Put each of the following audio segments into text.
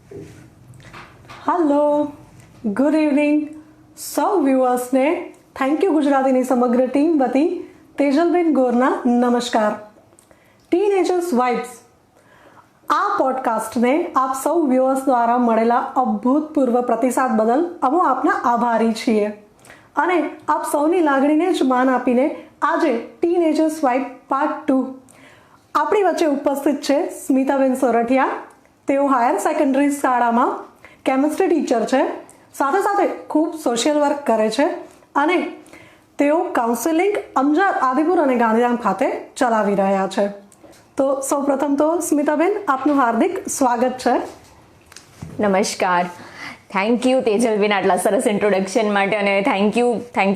Hello, good evening સૌ વ્યુઅર્સને. Thank you ગુજરાતીની સમગ્ર ટીમ વતી તેજલબેન ગોરના નમસ્કાર. ટીનેજર્સ વાઇબ્સ આ પોડકાસ્ટને આપ સૌ વ્યુઅર્સ દ્વારા મળેલા અભૂતપૂર્વ પ્રતિસાદ બદલ અમે આપના આભારી છીએ અને આપ સૌની લાગણીને જ માન આપીને આજે ટીનેજર્સ વાઇબ પાર્ટ 2 આપણી વચ્ચે ઉપસ્થિત છે સ્મિતાબેન સોરઠિયા. તેઓ હાયર સેકન્ડરી શાળામાં કેમિસ્ટ્રી ટીચર છે, સાથે સાથે ખૂબ સોશિયલ વર્ક કરે છે અને તેઓ કાઉન્સેલિંગ અંજાર, આદિપુર અને ગાંધીધામ ખાતે ચલાવી રહ્યા છે. તો સૌપ્રથમ તો સ્મિતાબેન, આપનું હાર્દિક સ્વાગત છે. નમસ્કાર. થેન્ક યુ તેજલબેન આટલા સરસ ઇન્ટ્રોડક્શન માટે, અને થેન્ક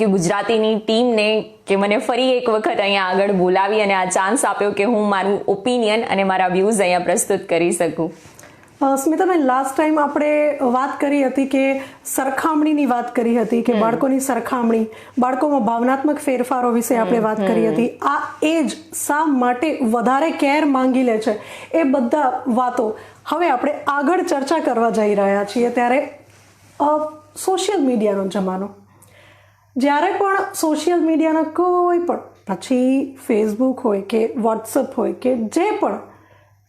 યુ ગુજરાતીની ટીમને કે મને ફરી એક વખત અહીંયા આગળ બોલાવી અને આ ચાન્સ આપ્યો કે હું મારું ઓપિનિયન અને મારા વ્યૂઝ અહીંયા પ્રસ્તુત કરી શકું. સ્મિતાબેન, લાસ્ટ ટાઈમ આપણે વાત કરી હતી કે સરખામણીની વાત કરી હતી કે બાળકોની સરખામણી, બાળકોમાં ભાવનાત્મક ફેરફારો વિશે આપણે વાત કરી હતી. આ એજ શા માટે વધારે કેર માંગી લે છે એ બધા વાતો હવે આપણે આગળ ચર્ચા કરવા જઈ રહ્યા છીએ. ત્યારે સોશિયલ મીડિયાનો જમાનો, જ્યારે પણ સોશિયલ મીડિયાના કોઈ પણ, પછી ફેસબુક હોય કે વોટ્સઅપ હોય કે જે પણ,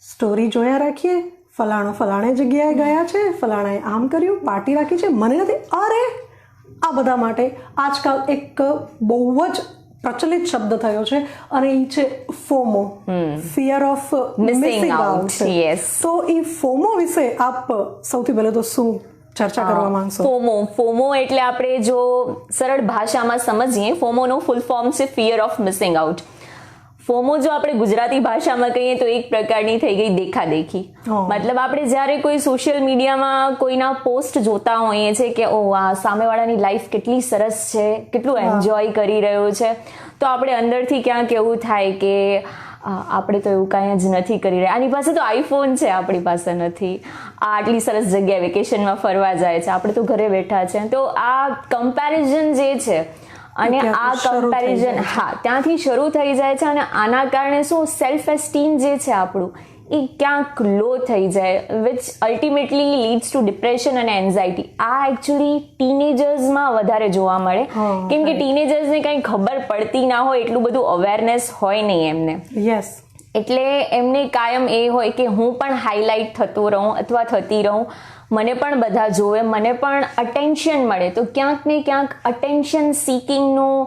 સ્ટોરી જોયા રાખીએ, ફલાણે જગ્યાએ ગયા છે, ફલાણાએ આમ કર્યું, પાર્ટી રાખી છે, મને નથી, અરે આ બધા માટે આજકાલ એક બહુ જ પ્રચલિત શબ્દ થયો છે અને એ છે FOMO, fear of missing out. તો એ ફોમો વિશે આપ સૌથી પહેલા તો શું ચર્ચા કરવા માંગશો? ફોમો એટલે આપણે જો સરળ ભાષામાં સમજીએ, ફોમોનો ફૂલ ફોર્મ છે fear of missing out. FOMO જો આપણે ગુજરાતી ભાષામાં કહીએ તો એક પ્રકારની થઈ ગઈ દેખાદેખી. મતલબ આપણે જ્યારે કોઈ સોશિયલ મીડિયામાં કોઈના પોસ્ટ જોતા હોઈએ છીએ કે ઓ આ સામેવાળાની લાઈફ કેટલી સરસ છે, કેટલું એન્જોય કરી રહ્યો છે, તો આપણે અંદરથી ક્યાંક એવું થાય કે આપણે તો એવું કાંઈ જ નથી કરી રહ્યા. આની પાસે તો આઈફોન છે, આપણી પાસે નથી. આ આટલી સરસ જગ્યાએ વેકેશનમાં ફરવા જાય છે, આપણે તો ઘરે બેઠા છે. તો આ કમ્પેરિઝન જે છે અને આ કમ્પેરિઝન ત્યાંથી શરૂ થઈ જાય છે અને આના કારણે શું સેલ્ફ એસ્ટીમ જે છે આપણું એ ક્યાંક લો થઈ જાય, which ultimately leads two depression અને એન્ઝાયટી. આ એકચ્યુઅલી ટીનેજર્સમાં વધારે જોવા મળે, કેમ કે ટીનેજર્સને કંઈ ખબર પડતી ના હોય, એટલું બધું અવેરનેસ હોય નહીં એમને. યસ, એટલે એમને કાયમ એ હોય કે હું પણ હાઇલાઇટ થતો રહું અથવા થતી રહું, મને પણ બધા જોવે, મને પણ અટેન્શન મળે. તો ક્યાંક ને ક્યાંક અટેન્શન સિકિંગનું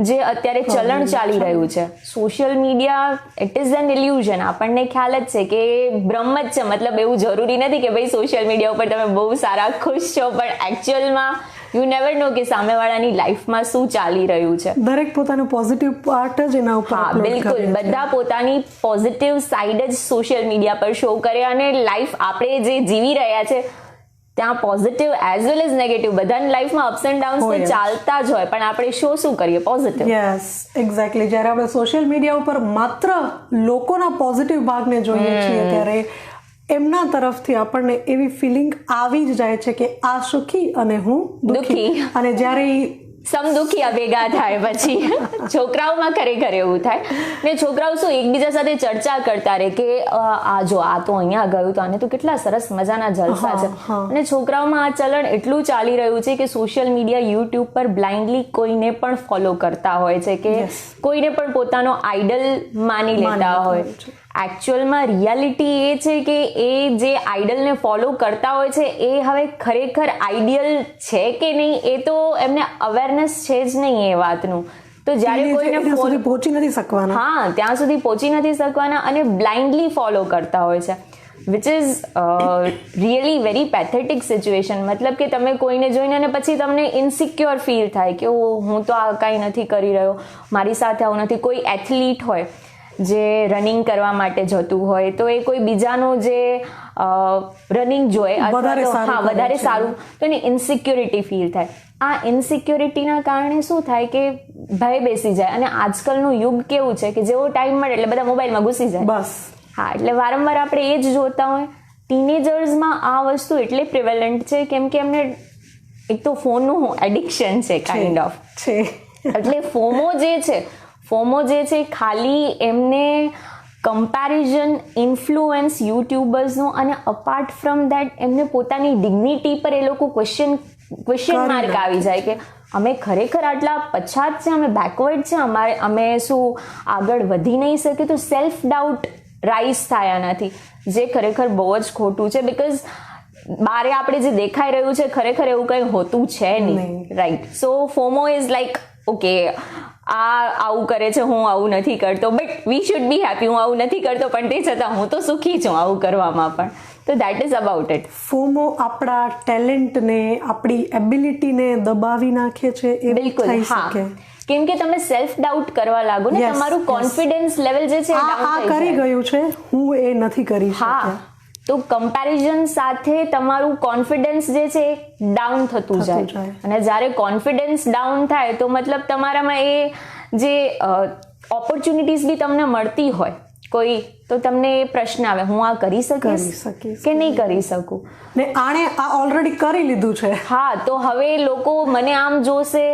જે અત્યારે ચલણ ચાલી રહ્યું છે, social media it is an illusion. આપણને ખ્યાલ જ છે કે બ્રહ્મ જ છે. મતલબ એવું જરૂરી નથી કે ભાઈ સોશિયલ મીડિયા ઉપર તમે બહુ સારા ખુશ છો, પણ એકચ્યુઅલમાં યુ નેવર નો કે સામેવાળાની લાઈફમાં શું ચાલી રહ્યું છે. દરેક પોતાનું પોઝિટિવ પાર્ટ જ એના ઉપર બિલકુલ બધા પોતાની પોઝિટિવ સાઈડ જ સોશિયલ મીડિયા પર શો કરે, અને લાઈફ આપણે જે જીવી રહ્યા છે ત્યાં positive as well as negative બધાની લાઈફમાં અપ્સ એન્ડ ડાઉન્સ તો ચાલતા જ હોય, પણ આપણે શું કરીએ? પોઝિટિવ. Yes, exactly. જ્યારે આપણે સોશિયલ મીડિયા ઉપર માત્ર લોકોના પોઝિટિવ ભાગને જોઈએ છીએ, ત્યારે એમના તરફથી આપણને એવી ફિલિંગ આવી જ જાય છે કે આ સુખી અને હું દુઃખી. અને જ્યારે સમદુખી ભેગા થાય પછી છોકરાઓમાં ખરેખર એવું થાય ને. છોકરાઓ શું એકબીજા સાથે ચર્ચા કરતા રહે કે આ જો આ તો અહીંયા ગયું તો આને તો કેટલા સરસ મજાના જલસા છે. અને છોકરાઓમાં આ ચલણ એટલું ચાલી રહ્યું છે કે સોશિયલ મીડિયા, યુટ્યુબ પર બ્લાઇન્ડલી કોઈને પણ ફોલો કરતા હોય છે, કે કોઈને પણ પોતાનો આઈડલ માની લેતા હોય. એકચ્યુઅલમાં રિયાલિટી એ છે કે એ જે આઈડલને ફોલો કરતા હોય છે એ હવે ખરેખર આઈડિયલ છે કે નહીં એ તો એમને અવેરનેસ છે જ નહીં એ વાતનું. તો જ્યારે કોઈને પહોંચી નથી શકવાના, ત્યાં સુધી પહોંચી નથી શકવાના અને બ્લાઇન્ડલી ફોલો કરતા હોય છે, which is really very pathetic situation. મતલબ કે તમે કોઈને જોઈને અને પછી તમને ઇનસિક્યોર ફીલ થાય કે હું તો આ કાંઈ નથી કરી રહ્યો, મારી સાથે આવું નથી. કોઈ એથ્લીટ હોય જે રનિંગ કરવા માટે જતું હોય તો એ કોઈ બીજાનું જે રનિંગ જોઈ વધારે સારું તો એને ઇનસિક્યોરિટી ફીલ થાય. આ ઇનસિક્યોરિટીના કારણે શું થાય કે ભય બેસી જાય. અને આજકાલનું યુગ કેવું છે કે જેવો ટાઈમ મળે એટલે બધા મોબાઈલમાં ઘૂસી જાય. બસ એટલે વારંવાર આપણે એ જ જોતા હોય. ટીનેજર્સમાં આ વસ્તુ એટલે પ્રિવેલન્ટ છે કેમ કે એમને એક તો ફોનનું એડિક્શન છે કાઇન્ડ ઓફ છે. એટલે ફોમો જે છે ખાલી એમને કમ્પેરિઝન ઇન્ફ્લુઅન્સ યુટ્યુબર્સનો, અને અપાર્ટ ફ્રોમ દેટ એમને પોતાની ડિગ્નિટી પર એ લોકો ક્વેશ્ચન માર્ક આવી જાય કે અમે ખરેખર આટલા પછાત છે, અમે બેકવર્ડ છે, અમે શું આગળ વધી નહીં શકીએ? તો સેલ્ફ ડાઉટ રાઇઝ થાય નથી, જે ખરેખર બહુ જ ખોટું છે. બિકોઝ બારે આપણે જે દેખાઈ રહ્યું છે ખરેખર એવું કંઈ હોતું છે નહીં, right? So FOMO is like okay, આવું કરે છે, હું આવું નથી કરતો, but we should be happy. હું આવું નથી કરતો પણ તે છતાં હું તો સુખી છું આવું કરવામાં પણ. તો that is about it. FOMO આપણા ટેલેન્ટને, આપણી એબિલિટીને દબાવી નાખે છે, એ બિલકુલ થઈ હા. શકે. કેમ કે તમે સેલ્ફ ડાઉટ કરવા લાગો ને, તમારું કોન્ફિડન્સ લેવલ જે છે આ કરી ગયું છે, હું એ નથી કરી હા. તો કમ્પેરિઝન સાથે તમારું કોન્ફિડન્સ જે છે એ ડાઉન થતું જાય, અને જ્યારે કોન્ફિડન્સ ડાઉન થાય તો મતલબ તમારામાં એ જે ઓપોર્ચ્યુનિટીઝ બી તમને મળતી હોય કોઈ, તો તમને એ પ્રશ્ન આવે, હું આ કરી શકીશ કે નહીં કરી શકું? ને આણે આ ઓલરેડી કરી લીધું છે. હા, તો હવે લોકો મને આમ જોશે,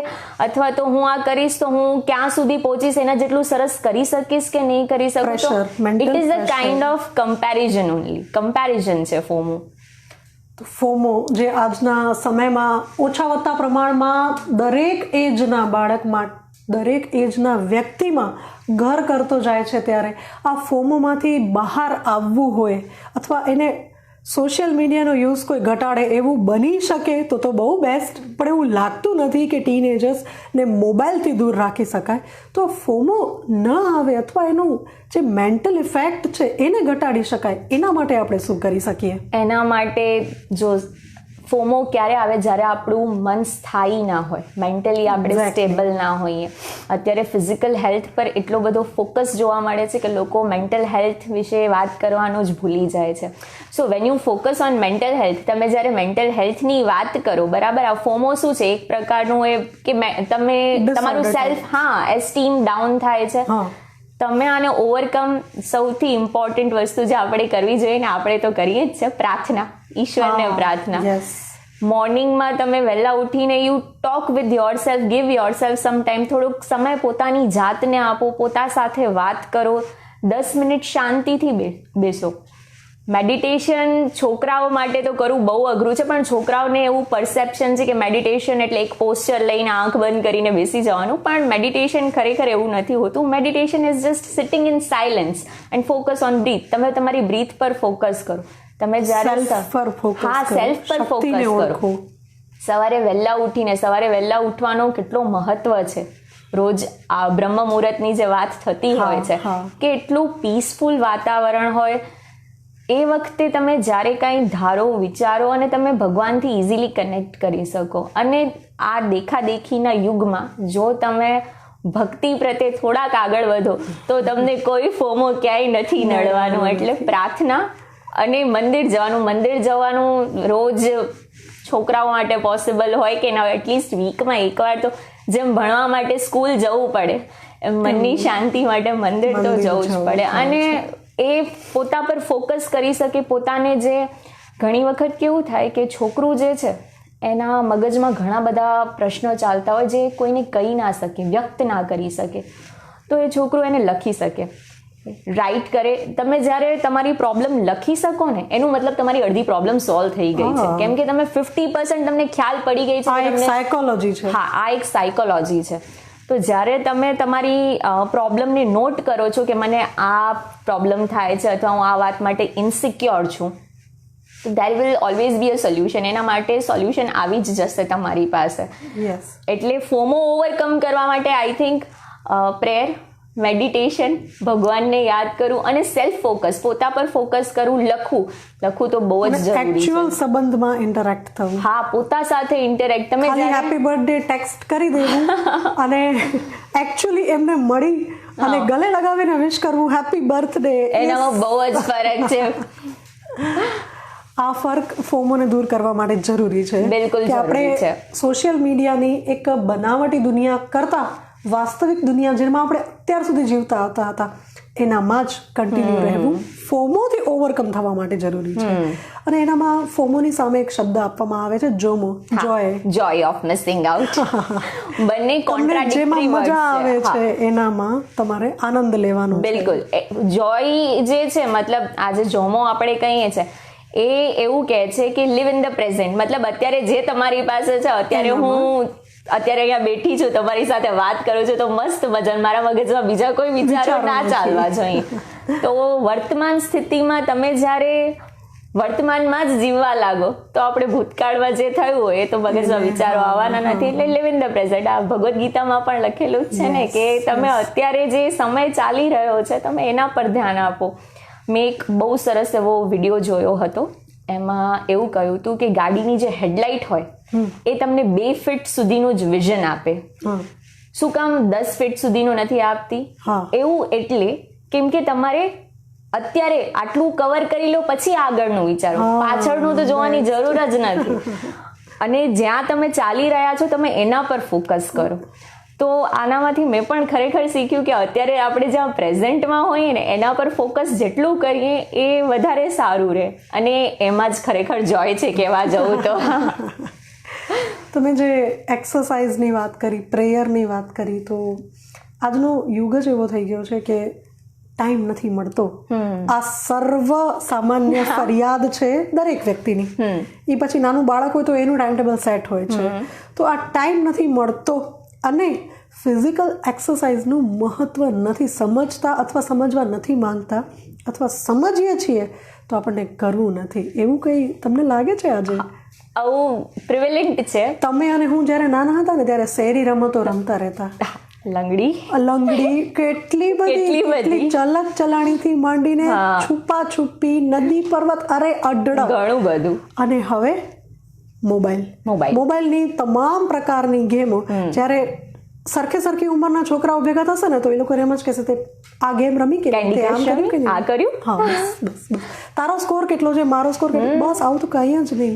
અથવા તો હું આ કરીશ તો હું ક્યાં સુધી પહોંચીશ, એના જેટલું સરસ કરી શકીશ કે નહીં કરી શકું? તો it is a kind of comparison only. Comparison છે ફોમો. તો ફોમો જે આજના સમયમાં ઓછા વત્તા પ્રમાણમાં દરેક એજના બાળકમાં, દરેક એજના વ્યક્તિમાં ઘર કરતો જાય છે, ત્યારે આ ફોમોમાંથી બહાર આવવું હોય અથવા એને સોશિયલ મીડિયાનો યુઝ કોઈ ઘટાડે એવું બની શકે તો બહુ બેસ્ટ. પણ એવું લાગતું નથી કે ટીનેજર્સને મોબાઈલથી દૂર રાખી શકાય. તો ફોમો ન આવે અથવા એનું જે મેન્ટલ ઇફેક્ટ છે એને ઘટાડી શકાય, એના માટે આપણે શું કરી શકીએ? એના માટે જો ફોમો ક્યારે આવે? જ્યારે આપણું મન સ્થાયી ના હોય, મેન્ટલી આપણે સ્ટેબલ ના હોઈએ. અત્યારે ફિઝિકલ હેલ્થ પર એટલો બધો ફોકસ જોવા મળે છે કે લોકો મેન્ટલ હેલ્થ વિશે વાત કરવાનું જ ભૂલી જાય છે. So when you focus on mental health, તમે જ્યારે મેન્ટલ હેલ્થની વાત કરો, બરાબર, આ ફોમો શું છે? એક પ્રકારનું એ કે તમે તમારું સેલ્ફ એસ્ટીમ ડાઉન થાય છે. તમે આને ઓવરકમ, સૌથી ઇમ્પોર્ટન્ટ વસ્તુ જે આપણે કરવી જોઈએ ને, આપણે તો કરીએ જ છે, પ્રાર્થના. ઈશ્વરને પ્રાર્થના. મોર્નિંગમાં તમે વહેલા ઉઠીને you talk with your self, give your self some time. થોડોક સમય પોતાની જાતને આપો, પોતા સાથે વાત કરો, 10 મિનિટ શાંતિથી બેસો. મેડિટેશન છોકરાઓ માટે તો કરવું બહુ અઘરું છે, પણ છોકરાઓને એવું પરસેપ્શન છે કે મેડિટેશન એટલે એક પોસ્ચર લઈને આંખ બંધ કરીને બેસી જવાનું. પણ મેડિટેશન ખરેખર એવું નથી હોતું. Meditation is just sitting in silence and focus on breath. તમે તમારી બ્રીથ પર ફોકસ કરો. તમે જ્યારે સેલ્ફ પર ફોકસ કરો. સવારે વહેલા ઉઠવાનો કેટલો મહત્વ છે. રોજ આ બ્રહ્મ મુહૂર્તની જે વાત થતી હોય છે કે એટલું પીસફુલ વાતાવરણ હોય. એ વખતે તમે જ્યારે કાંઈ ધારો, વિચારો અને તમે ભગવાનથી ઇઝીલી કનેક્ટ કરી શકો. અને આ દેખાદેખીના યુગમાં જો તમે ભક્તિ પ્રત્યે થોડાક આગળ વધો તો તમને કોઈ ફોમો ક્યાંય નથી નડવાનું. એટલે પ્રાર્થના અને મંદિર જવાનું રોજ છોકરાઓ માટે પોસિબલ હોય કે ના, એટલીસ્ટ વીકમાં એકવાર તો, જેમ ભણવા માટે સ્કૂલ જવું પડે એમ મનની શાંતિ માટે મંદિર તો જવું જ પડે. અને એ પોતા પર ફોકસ કરી શકે. પોતાને જે ઘણી વખત કેવું થાય કે છોકરું જે છે એના મગજમાં ઘણા બધા પ્રશ્નો ચાલતા હોય જે કોઈને કહી ના શકે, વ્યક્ત ના કરી શકે. તો એ છોકરું એને લખી શકે, રાઇટ કરે. તમે જ્યારે તમારી પ્રોબ્લેમ લખી શકો ને, એનું મતલબ તમારી અડધી પ્રોબ્લેમ સોલ્વ થઈ ગઈ છે. કેમ કે તમે 50% તમને ખ્યાલ પડી ગઈ છે. સાયકોલોજી છે. હા, આ એક સાયકોલોજી છે. તો જ્યારે તમે તમારી પ્રોબ્લેમને નોટ કરો છો કે મને આ પ્રોબ્લેમ થાય છે અથવા હું આ વાત માટે ઇન્સિક્યોર છું, તો there will always be a solution. એના માટે સોલ્યુશન આવી જ જશે તમારી પાસે. એટલે ફોમો ઓવરકમ કરવા માટે આઈ થિંક પ્રેયર, મેડિટેશન, ભગવાનને યાદ કરવું અને સેલ્ફ ફોકસ, પોતા પર ફોકસ કરવું, લખવું તો બહુ જ જરૂરી છે. એક્ચ્યુઅલ સંબંધમાં ઇન્ટરેક્ટ થવું. હા, પોતા સાથે ઇન્ટરેક્ટ. તમે હેપી બર્થડે ટેક્સ્ટ કરી દેવું અને એકચ્યુઅલી એમને મળી અને ગલે લગાવીને વિશ કરવું હેપી બર્થડે, એનામાં બહુ જ ફરક છે. આ ફરક ફોમોને દૂર કરવા માટે જરૂરી છે. બિલકુલ જરૂરી છે. આપણે સોશિયલ મીડિયાની એક બનાવટી દુનિયા કરતા વાસ્તવિક દુનિયા જેમાં આપણે અત્યાર સુધી જીવતા આવતા હતા એનામાં જ કન્ટિન્યુ રહેવું ફોમોથી ઓવરકમ થવા માટે જરૂરી છે. અને એનામાં ફોમોની સામે એક શબ્દ આપવામાં આવે છે જોમો, જોય ઓફ મિસિંગ આઉટ. બંને કોન્ટ્રાડિક્ટરી જેમાં વર્ડ મજા આવે છે. છે એનામાં તમારે આનંદ લેવાનો છે. બિલકુલ. જોય જે છે મતલબ આજે જોમો આપણે કહીએ છીએ એ એવું કહે છે કે લિવ ઇન ધ પ્રેઝન્ટ, મતલબ અત્યારે જે તમારી પાસે છે, અત્યારે હું અત્યારે અહીંયા બેઠી છું તમારી સાથે વાત કરું છું તો મસ્ત મજા, મારા મગજમાં બીજા કોઈ વિચારો ના ચાલવા જોઈએ. તો વર્તમાન સ્થિતિમાં તમે જ્યારે વર્તમાનમાં જ જીવવા લાગો તો આપણે ભૂતકાળમાં જે થયું હોય એ તો મગજમાં વિચારો આવવાના નથી. એટલે લિવ ઇન ધ પ્રેઝન્ટ, આ ભગવદ્ ગીતામાં પણ લખેલું જ છે ને કે તમે અત્યારે જે સમય ચાલી રહ્યો છે તમે એના પર ધ્યાન આપો. મેં એક બહુ સરસ એવો વિડીયો જોયો હતો, એમાં એવું કહ્યું હતું કે ગાડીની જે હેડલાઇટ હોય એ તમને 2 ફીટ સુધીનું જ વિઝન આપે. શું કામ 10 ફીટ સુધીનું નથી આપતી? એવું એટલે કેમ કે તમારે અત્યારે આટલું કવર કરી લો પછી આગળનું વિચારો, પાછળનું તો જોવાની જરૂર જ નથી. અને જ્યાં તમે ચાલી રહ્યા છો તમે એના પર ફોકસ કરો. તો આનામાંથી મેં પણ ખરેખર શીખ્યું કે અત્યારે આપણે જ્યાં પ્રેઝન્ટમાં હોઈએ ને એના પર ફોકસ જેટલું કરીએ એ વધારે સારું રહે, અને એમાં જ ખરેખર જોય છે કહેવા જવું તો. તમે જે એક્સરસાઇઝની વાત કરી, પ્રેયરની વાત કરી, તો આજનો યુગ જ એવો થઈ ગયો છે કે ટાઈમ નથી મળતો. આ સર્વ સામાન્ય ફરિયાદ છે દરેક વ્યક્તિની. એ પછી નાનું બાળક હોય તો એનું ટાઈમ ટેબલ સેટ હોય છે. તો આ ટાઈમ નથી મળતો અને ફિઝિકલ એક્સરસાઇઝનું મહત્વ નથી સમજતા અથવા સમજવા નથી માંગતા, અથવા સમજીએ છીએ તો આપણને કરવું નથી. એવું કંઈ તમને લાગે છે આજે? આવું પ્રિવેલેન્ટ છે. તમે અને હું જ્યારે નાના હતા ને ત્યારે શેરી રમતો રમતા રહેતા. લંગડી કેટલી બધી ચલક ચલાણીથી માંડીને છુપા છુપી, નદી પર્વત, અરે અડડા, ઘણું બધું. અને હવે મોબાઈલની તમામ પ્રકારની ગેમો. જ્યારે સરખી ઉંમરના છોકરાઓ ભેગા થશે ને તો એ લોકો એમ જ કહેશે તે આ ગેમ રમી કે આ કર્યું, હા બસ તારો સ્કોર કેટલો છે, મારો સ્કોર કેટલો, બસ આવું તો કંઈ જ નહીં.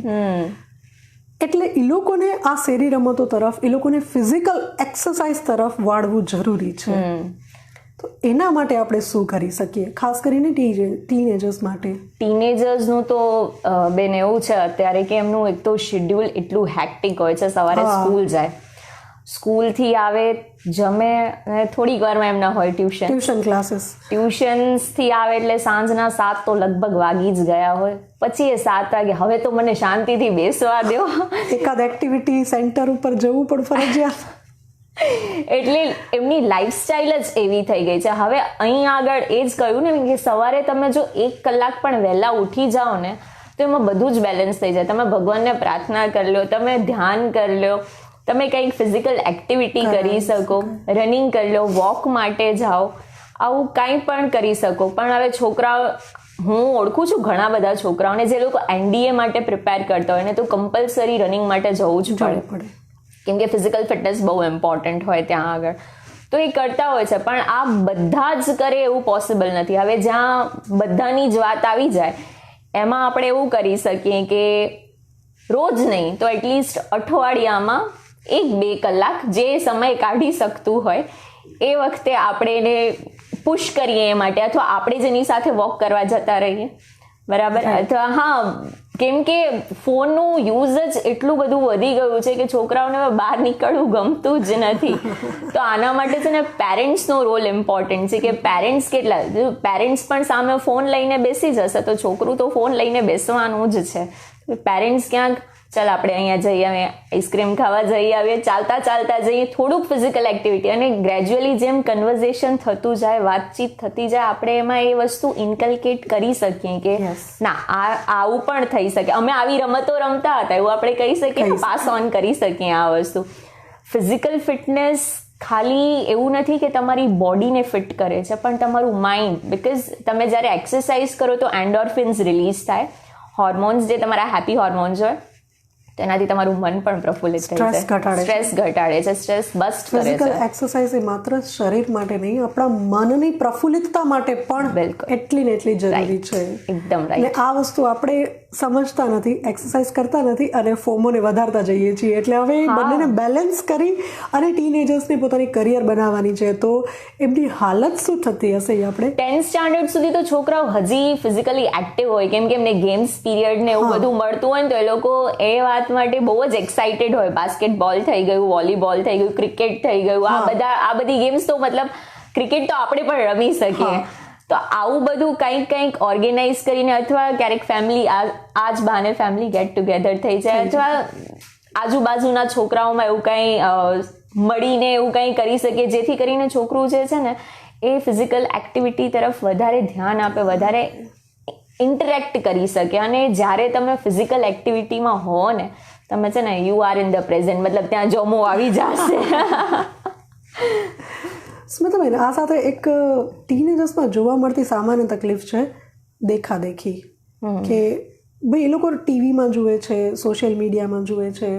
એટલે એ લોકોને આ શેરી રમતો તરફ, એ લોકોને ફિઝિકલ એક્સરસાઇઝ તરફ વાળવું જરૂરી છે. તો એના માટે આપણે શું કરી શકીએ, ખાસ કરીને ટીનેજર્સ માટે? ટીનેજર્સનું તો બેન એવું છે અત્યારે કે એમનું એક તો શેડ્યુલ એટલું હેક્ટિક હોય છે. સવારે સ્કૂલ જાય, સ્કૂલથી આવે, જમે, અને થોડીક વારમાં એમના હોય ટ્યુશન ક્લાસીસ. ટ્યુશન્સથી આવે એટલે સાંજના 7 તો લગભગ વાગી જ ગયા હોય. પછી એ 7 વાગે હવે તો મને શાંતિથી બેસવા દો, એકાદ એક્ટિવિટી સેન્ટર ઉપર જવું પણ ફરજિયાત. એટલે એમની લાઈફસ્ટાઈલ જ એવી થઈ ગઈ છે. હવે અહીં આગળ એ જ કહ્યું ને કે સવારે તમે જો 1 કલાક પણ વહેલા ઉઠી જાઓ ને તો એમાં બધું જ બેલેન્સ થઈ જાય. તમે ભગવાનને પ્રાર્થના કરી લો, તમે ધ્યાન કરી લો, તમે કંઈક ફિઝિકલ એક્ટિવિટી કરી શકો, રનિંગ કરી લો, વોક માટે જાઓ, આવું કાંઈ પણ કરી શકો. પણ હવે છોકરાઓ, હું ઓળખું છું ઘણા બધા છોકરાઓને જે લોકો NDA માટે પ્રિપેર કરતા હોય ને તો કમ્પલસરી રનિંગ માટે જવું જ પડે, કેમ કે ફિઝિકલ ફિટનેસ બહુ ઇમ્પોર્ટન્ટ હોય ત્યાં આગળ. તો એ કરતા હોય છે, પણ આ બધા જ કરે એવું પોસિબલ નથી. હવે જ્યાં બધાની જ વાત આવી જાય એમાં આપણે એવું કરી શકીએ કે રોજ નહીં તો એટલીસ્ટ અઠવાડિયામાં 1-2 કલાક જે સમય કાઢી શકતું હોય એ વખતે આપણે એને પુશ કરીએ એ માટે, અથવા આપણે જેની સાથે વોક કરવા જતા રહીએ, બરાબર. અથવા હા કેમ કે ફોનનું યુઝ જ એટલું બધું વધી ગયું છે કે છોકરાઓને બહાર નીકળવું ગમતું જ નથી. તો આના માટે છે ને પેરેન્ટ્સનો રોલ ઇમ્પોર્ટન્ટ છે કે પેરેન્ટ્સ પેરેન્ટ્સ પણ સામે ફોન લઈને બેસી જશે તો છોકરું તો ફોન લઈને બેસવાનું જ છે. પેરેન્ટ્સ ક્યાંક ચાલ આપણે અહીંયા જઈ આવીએ, આઈસ્ક્રીમ ખાવા જઈ આવીએ, ચાલતા જઈએ, થોડુંક ફિઝિકલ એક્ટિવિટી, અને ગ્રેજ્યુઅલી જેમ કન્વર્ઝેશન થતું જાય, વાતચીત થતી જાય, આપણે એમાં એ વસ્તુ ઇન્કલ્કેટ કરી શકીએ કે ના આવું પણ થઈ શકે, અમે આવી રમતો રમતા હતા એવું આપણે કહી શકીએ, પાસ ઓન કરી શકીએ આ વસ્તુ. ફિઝિકલ ફિટનેસ ખાલી એવું નથી કે તમારી બોડીને ફિટ કરે છે, પણ તમારું માઇન્ડ, બિકોઝ તમે જ્યારે એક્સરસાઇઝ કરો તો એન્ડોર્ફિન્સ રિલીઝ થાય, હોર્મોન્સ જે તમારા હેપી હોર્મોન્સ હોય તો એનાથી તમારું મન પણ પ્રફુલ્લિત થઈ Stress જાય, ઘટાડે છે. સ્ટ્રેસ ઘટાડે છે, સ્ટ્રેસ બસ્ટ કરે ફિઝિકલ છે. એક્સરસાઇઝ એ માત્ર શરીર માટે નહીં, આપણા મનની પ્રફુલ્લિતતા માટે પણ બિલકુલ. એટલી ને એટલી જરૂરી છે. એકદમ અને રાઈટ. આ વસ્તુ આપણે સમજતા નથી, એક્સરસાઇઝ કરતા નથી અને ફોમોને વધારતા જઈએ છીએ. એટલે હવે એ બંનેને બેલેન્સ કરી અને ટીનેજર્સને પોતાની કરિયર બનાવવાની છે, તો એમની હાલત શું થતી હશે એ આપણે 10th સ્ટાન્ડર્ડ સુધી તો છોકરાઓ હજી ફિઝિકલી એક્ટિવ હોય, કેમ કે એમને ગેમ્સ પીરિયડ ને એવું બધું મળતું હોય ને, તો એ લોકો એ વાત માટે બહુ જ એક્સાઇટેડ હોય. બાસ્કેટબોલ થઈ ગયું, વોલીબોલ થઈ ગયું, ક્રિકેટ થઈ ગયું, આ બધી ગેમ્સ તો મતલબ ક્રિકેટ તો આપણે પણ રમી શકીએ. તો આવું બધું કંઈક ઓર્ગેનાઇઝ કરીને, અથવા ક્યારેક ફેમિલી આ જ બહાને ફેમિલી ગેટ ટુગેધર થઈ જાય, અથવા આજુબાજુના છોકરાઓમાં એવું કંઈ મળીને એવું કંઈ કરી શકીએ, જેથી કરીને છોકરું જે છે ને એ ફિઝિકલ એક્ટિવિટી તરફ વધારે ધ્યાન આપે, વધારે ઇન્ટરેક્ટ કરી શકે. અને જ્યારે તમે ફિઝિકલ એક્ટિવિટીમાં હો ને, તમે છે ને you are in the present, મતલબ ત્યાં જોમો આવી જશે. સ્મિતાબેન, આ સાથે એક ટીનેજર્સમાં જોવા મળતી સામાન્ય તકલીફ છે દેખાદેખી. કે ભાઈ એ લોકો ટીવીમાં જુએ છે, સોશિયલ મીડિયામાં જુએ છે,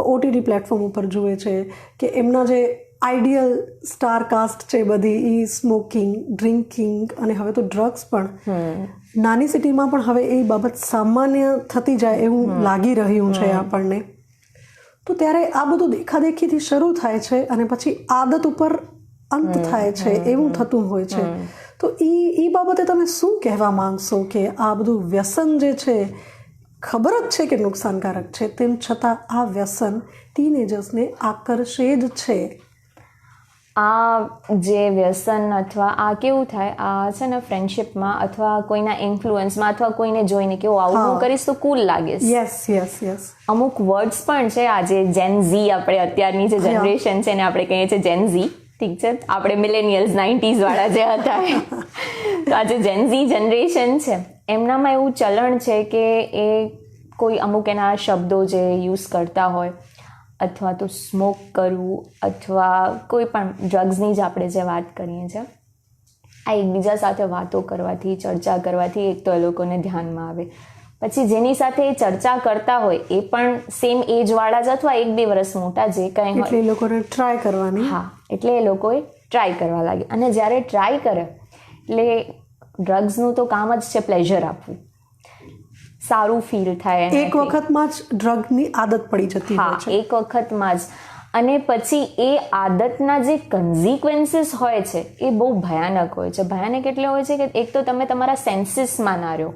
ઓટીટી પ્લેટફોર્મ ઉપર જુએ છે કે એમના જે આઈડિયલ સ્ટાર કાસ્ટ છે બધી, એ સ્મોકિંગ, ડ્રિંકિંગ અને હવે તો ડ્રગ્સ પણ નાની સિટીમાં પણ હવે એ બાબત સામાન્ય થતી જાય એવું લાગી રહ્યું છે આપણને. તો ત્યારે આ બધું દેખાદેખીથી શરૂ થાય છે અને પછી આદત ઉપર અંત થાય છે, એવું થતું હોય છે. તો એ બાબતે તમે શું કહેવા માંગશો કે આ બધું વ્યસન જે છે, ખબર જ છે કે નુકસાનકારક છે, તેમ છતાં આ વ્યસન ટીનેજર્સને આકર્ષે જ છે? આ જે વ્યસન અથવા આ કેવું થાય, આ છે ને ફ્રેન્ડશિપમાં અથવા કોઈના ઇન્ફ્લુઅન્સમાં અથવા કોઈને જોઈને કે આવું હું કરીશ તો કુલ લાગીશ. યસ. અમુક વર્ડ્સ પણ છે, આજે જેન ઝી, આપણે અત્યારની જે જનરેશન છે એને આપણે કહીએ છીએ જેન ઝી, ઠીક છે, આપણે મિલેનિયલ્સ 90s વાળા જે હતા. તો આજે જેન ઝી જનરેશન છે, એમનામાં એવું ચલણ છે કે એ કોઈ અમુક એના શબ્દો જે યુઝ કરતા હોય, અથવા તો સ્મોક કરવું, અથવા કોઈ પણ ડ્રગ્સની જ આપણે જે વાત કરીએ છીએ, આ એકબીજા સાથે વાતો કરવાથી, ચર્ચા કરવાથી એક તો એ લોકોને ધ્યાનમાં આવે. પછી જેની સાથે એ ચર્ચા કરતા હોય એ પણ સેમ એજવાળા જ અથવા 1-2 વર્ષ મોટા જે કંઈ હોય, એટલે એ લોકોને ટ્રાય કરવાની. હા, એટલે એ લોકોએ ટ્રાય કરવા લાગે. અને જ્યારે ટ્રાય કરે એટલે ડ્રગ્સનું તો કામ જ છે પ્લેઝર આપવું, સારું ફીલ થાય. એક વખતમાં જ ડ્રગની આદત પડી જતી હોય છે. એક વખતમાં જ. અને પછી એ આદતના જે કન્ઝિક્વન્સીસ હોય છે એ બહુ ભયાનક હોય છે. ભયાનક એટલે હોય છે કે એક તો તમે તમારા સેન્સીસમાં ના રહ્યો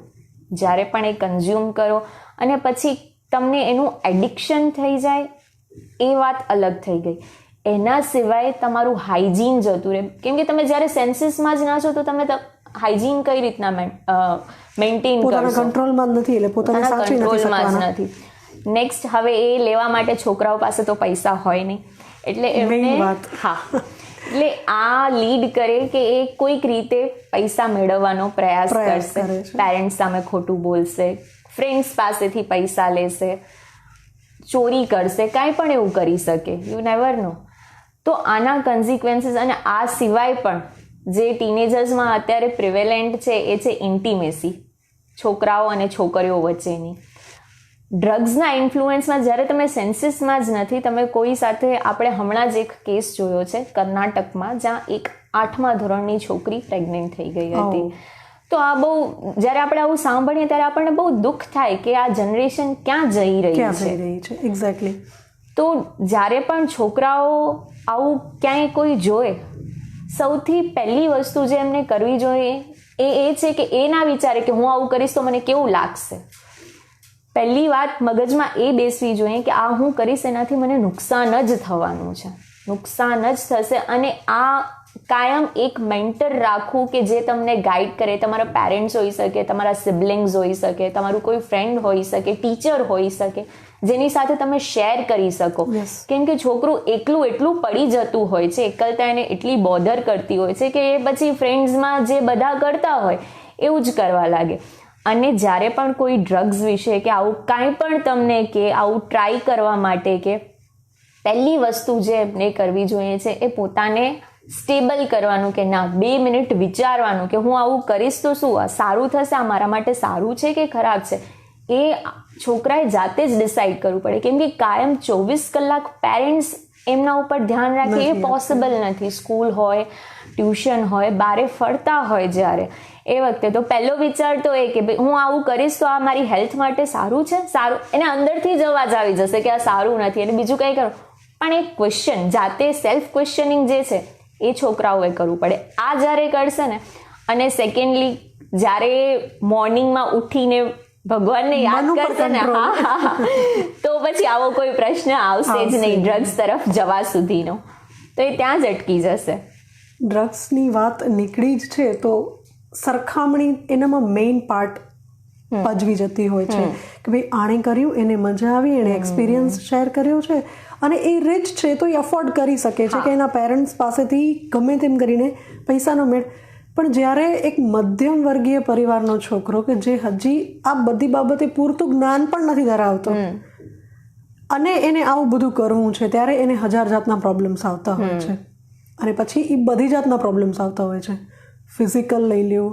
જ્યારે પણ એ કન્ઝ્યુમ કરો, અને પછી તમને એનું એડિક્શન થઈ જાય, એ વાત અલગ થઈ ગઈ. એના સિવાય તમારું હાઇજીન જતું રહે, કેમ કે તમે જ્યારે સેન્સીસમાં જ ના છો તો તમે હાઇજીન કઈ રીતના મેન્ટેન પોતાના કંટ્રોલમાં જ નથી, એટલે પોતાના સાચવી નથી શકવાના. નેક્સ્ટ, હવે એ લેવા માટે છોકરાઓ પાસે તો પૈસા હોય નહીં, એટલે એમને એટલે આ લીડ કરે કે એ કોઈક રીતે પૈસા મેળવવાનો પ્રયાસ કરશે, પેરેન્ટ્સ સામે ખોટું બોલશે, ફ્રેન્ડ્સ પાસેથી પૈસા લેશે, ચોરી કરશે, કાંઈ પણ એવું કરી શકે, યુ નેવર નો. તો આના કન્ઝિક્વન્સીસ, અને આ સિવાય પણ જે ટીનેજર્સમાં અત્યારે પ્રિવેલેન્ટ છે એ છે ઇન્ટિમેસી, છોકરાઓ અને છોકરીઓ વચ્ચેની. ડ્રગ્સના ઇન્ફ્લુઅન્સમાં જ્યારે તમે સેન્સીસમાં જ નથી, તમે કોઈ સાથે, આપણે હમણાં જ એક કેસ જોયો છે કર્ણાટકમાં, જ્યાં એક 8મા ધોરણની છોકરી પ્રેગ્નન્ટ થઈ ગઈ હતી. તો આ બહુ, જ્યારે આપણે આવું સાંભળીએ ત્યારે આપણને બહુ દુઃખ થાય કે આ જનરેશન ક્યાં જઈ રહી છે. એક્ઝેક્ટલી. તો જ્યારે પણ છોકરાઓ આવું ક્યાંય કોઈ જોએ, સૌથી પહેલી વસ્તુ જે એમને કરવી જોઈએ એ છે કે એ ના વિચારે કે હું આવું કરીશ તો મને કેવું લાગશે. પહેલી વાત મગજમાં એ બેસવી જોઈએ કે આ હું કરીશ એનાથી મને નુકસાન જ થવાનું છે, નુકસાન જ થશે. અને આ કાયમ એક મેન્ટર રાખવું કે જે તમને ગાઈડ કરે. તમારા પેરેન્ટ્સ હોઈ શકે, તમારા સિબલિંગ્સ હોઈ શકે, તમારું કોઈ ફ્રેન્ડ હોઈ શકે, ટીચર હોઈ શકે, જેની સાથે તમે શેર કરી શકો. કેમ કે છોકરું એકલું એટલું પડી જતું હોય છે, એકલતા એને એટલી બોધર કરતી હોય છે કે એ પછી ફ્રેન્ડ્સમાં જે બધા કરતા હોય એવું જ કરવા લાગે. અને જ્યારે પણ કોઈ ડ્રગ્સ વિશે કે આવું કાંઈ પણ તમને કે આવું ટ્રાય કરવા માટે, કે પહેલી વસ્તુ જે એમને કરવી જોઈએ છે એ પોતાને સ્ટેબલ કરવાનું, કે ના 2 મિનિટ વિચારવાનું કે હું આવું કરીશ તો શું, આ સારું થશે, આ મારા માટે સારું છે કે ખરાબ છે. એ છોકરાએ જાતે જ ડિસાઈડ કરવું પડે, કેમ કે કાયમ 24 કલાક પેરેન્ટ્સ એમના ઉપર ધ્યાન રાખે એ પોસિબલ નથી. સ્કૂલ હોય, ટ્યુશન હોય, બારે ફરતા હોય જ્યારે, એ વખતે તો પહેલો વિચાર તો એ કે ભાઈ હું આવું કરીશ તો આ મારી હેલ્થ માટે સારું છે, સારું, એને અંદરથી જ અવાજ આવી જશે કે આ સારું નથી, અને બીજું કંઈ કરું. પણ એક ક્વેશ્ચન, જાતે સેલ્ફ ક્વેશ્ચનિંગ જે છે એ છોકરાઓએ કરવું પડે. આ જ્યારે કરશે ને, અને સેકન્ડલી જ્યારે મોર્નિંગમાં ઉઠીને ભગવાનને યાદ કરશે ને, તો પછી આવો કોઈ પ્રશ્ન આવશે જ નહીં ડ્રગ્સ તરફ જવા સુધીનો. તો એ ત્યાં જ અટકી જશે. ડ્રગ્સની વાત નીકળી જ છે તો સરખામણી એનામાં મેઇન પાર્ટ ભજવી જતી હોય છે કે ભાઈ આણે કર્યું, એને મજા આવી, એને એક્સપિરિયન્સ શેર કર્યો છે, અને એ રીચ છે તો એ અફોર્ડ કરી શકે છે કે એના પેરેન્ટ્સ પાસેથી ગમે તેમ કરીને પૈસાનો મેળ. પણ જ્યારે એક મધ્યમ વર્ગીય પરિવારનો છોકરો કે જે હજી આ બધી બાબતે પૂરતું જ્ઞાન પણ નથી ધરાવતો અને એને આવું બધું કરવું છે, ત્યારે એને 1000 જાતના પ્રોબ્લેમ્સ આવતા હોય છે. અને પછી એ બધી જાતના પ્રોબ્લેમ્સ આવતા હોય છે. ફિઝિકલ લઈ લ્યો,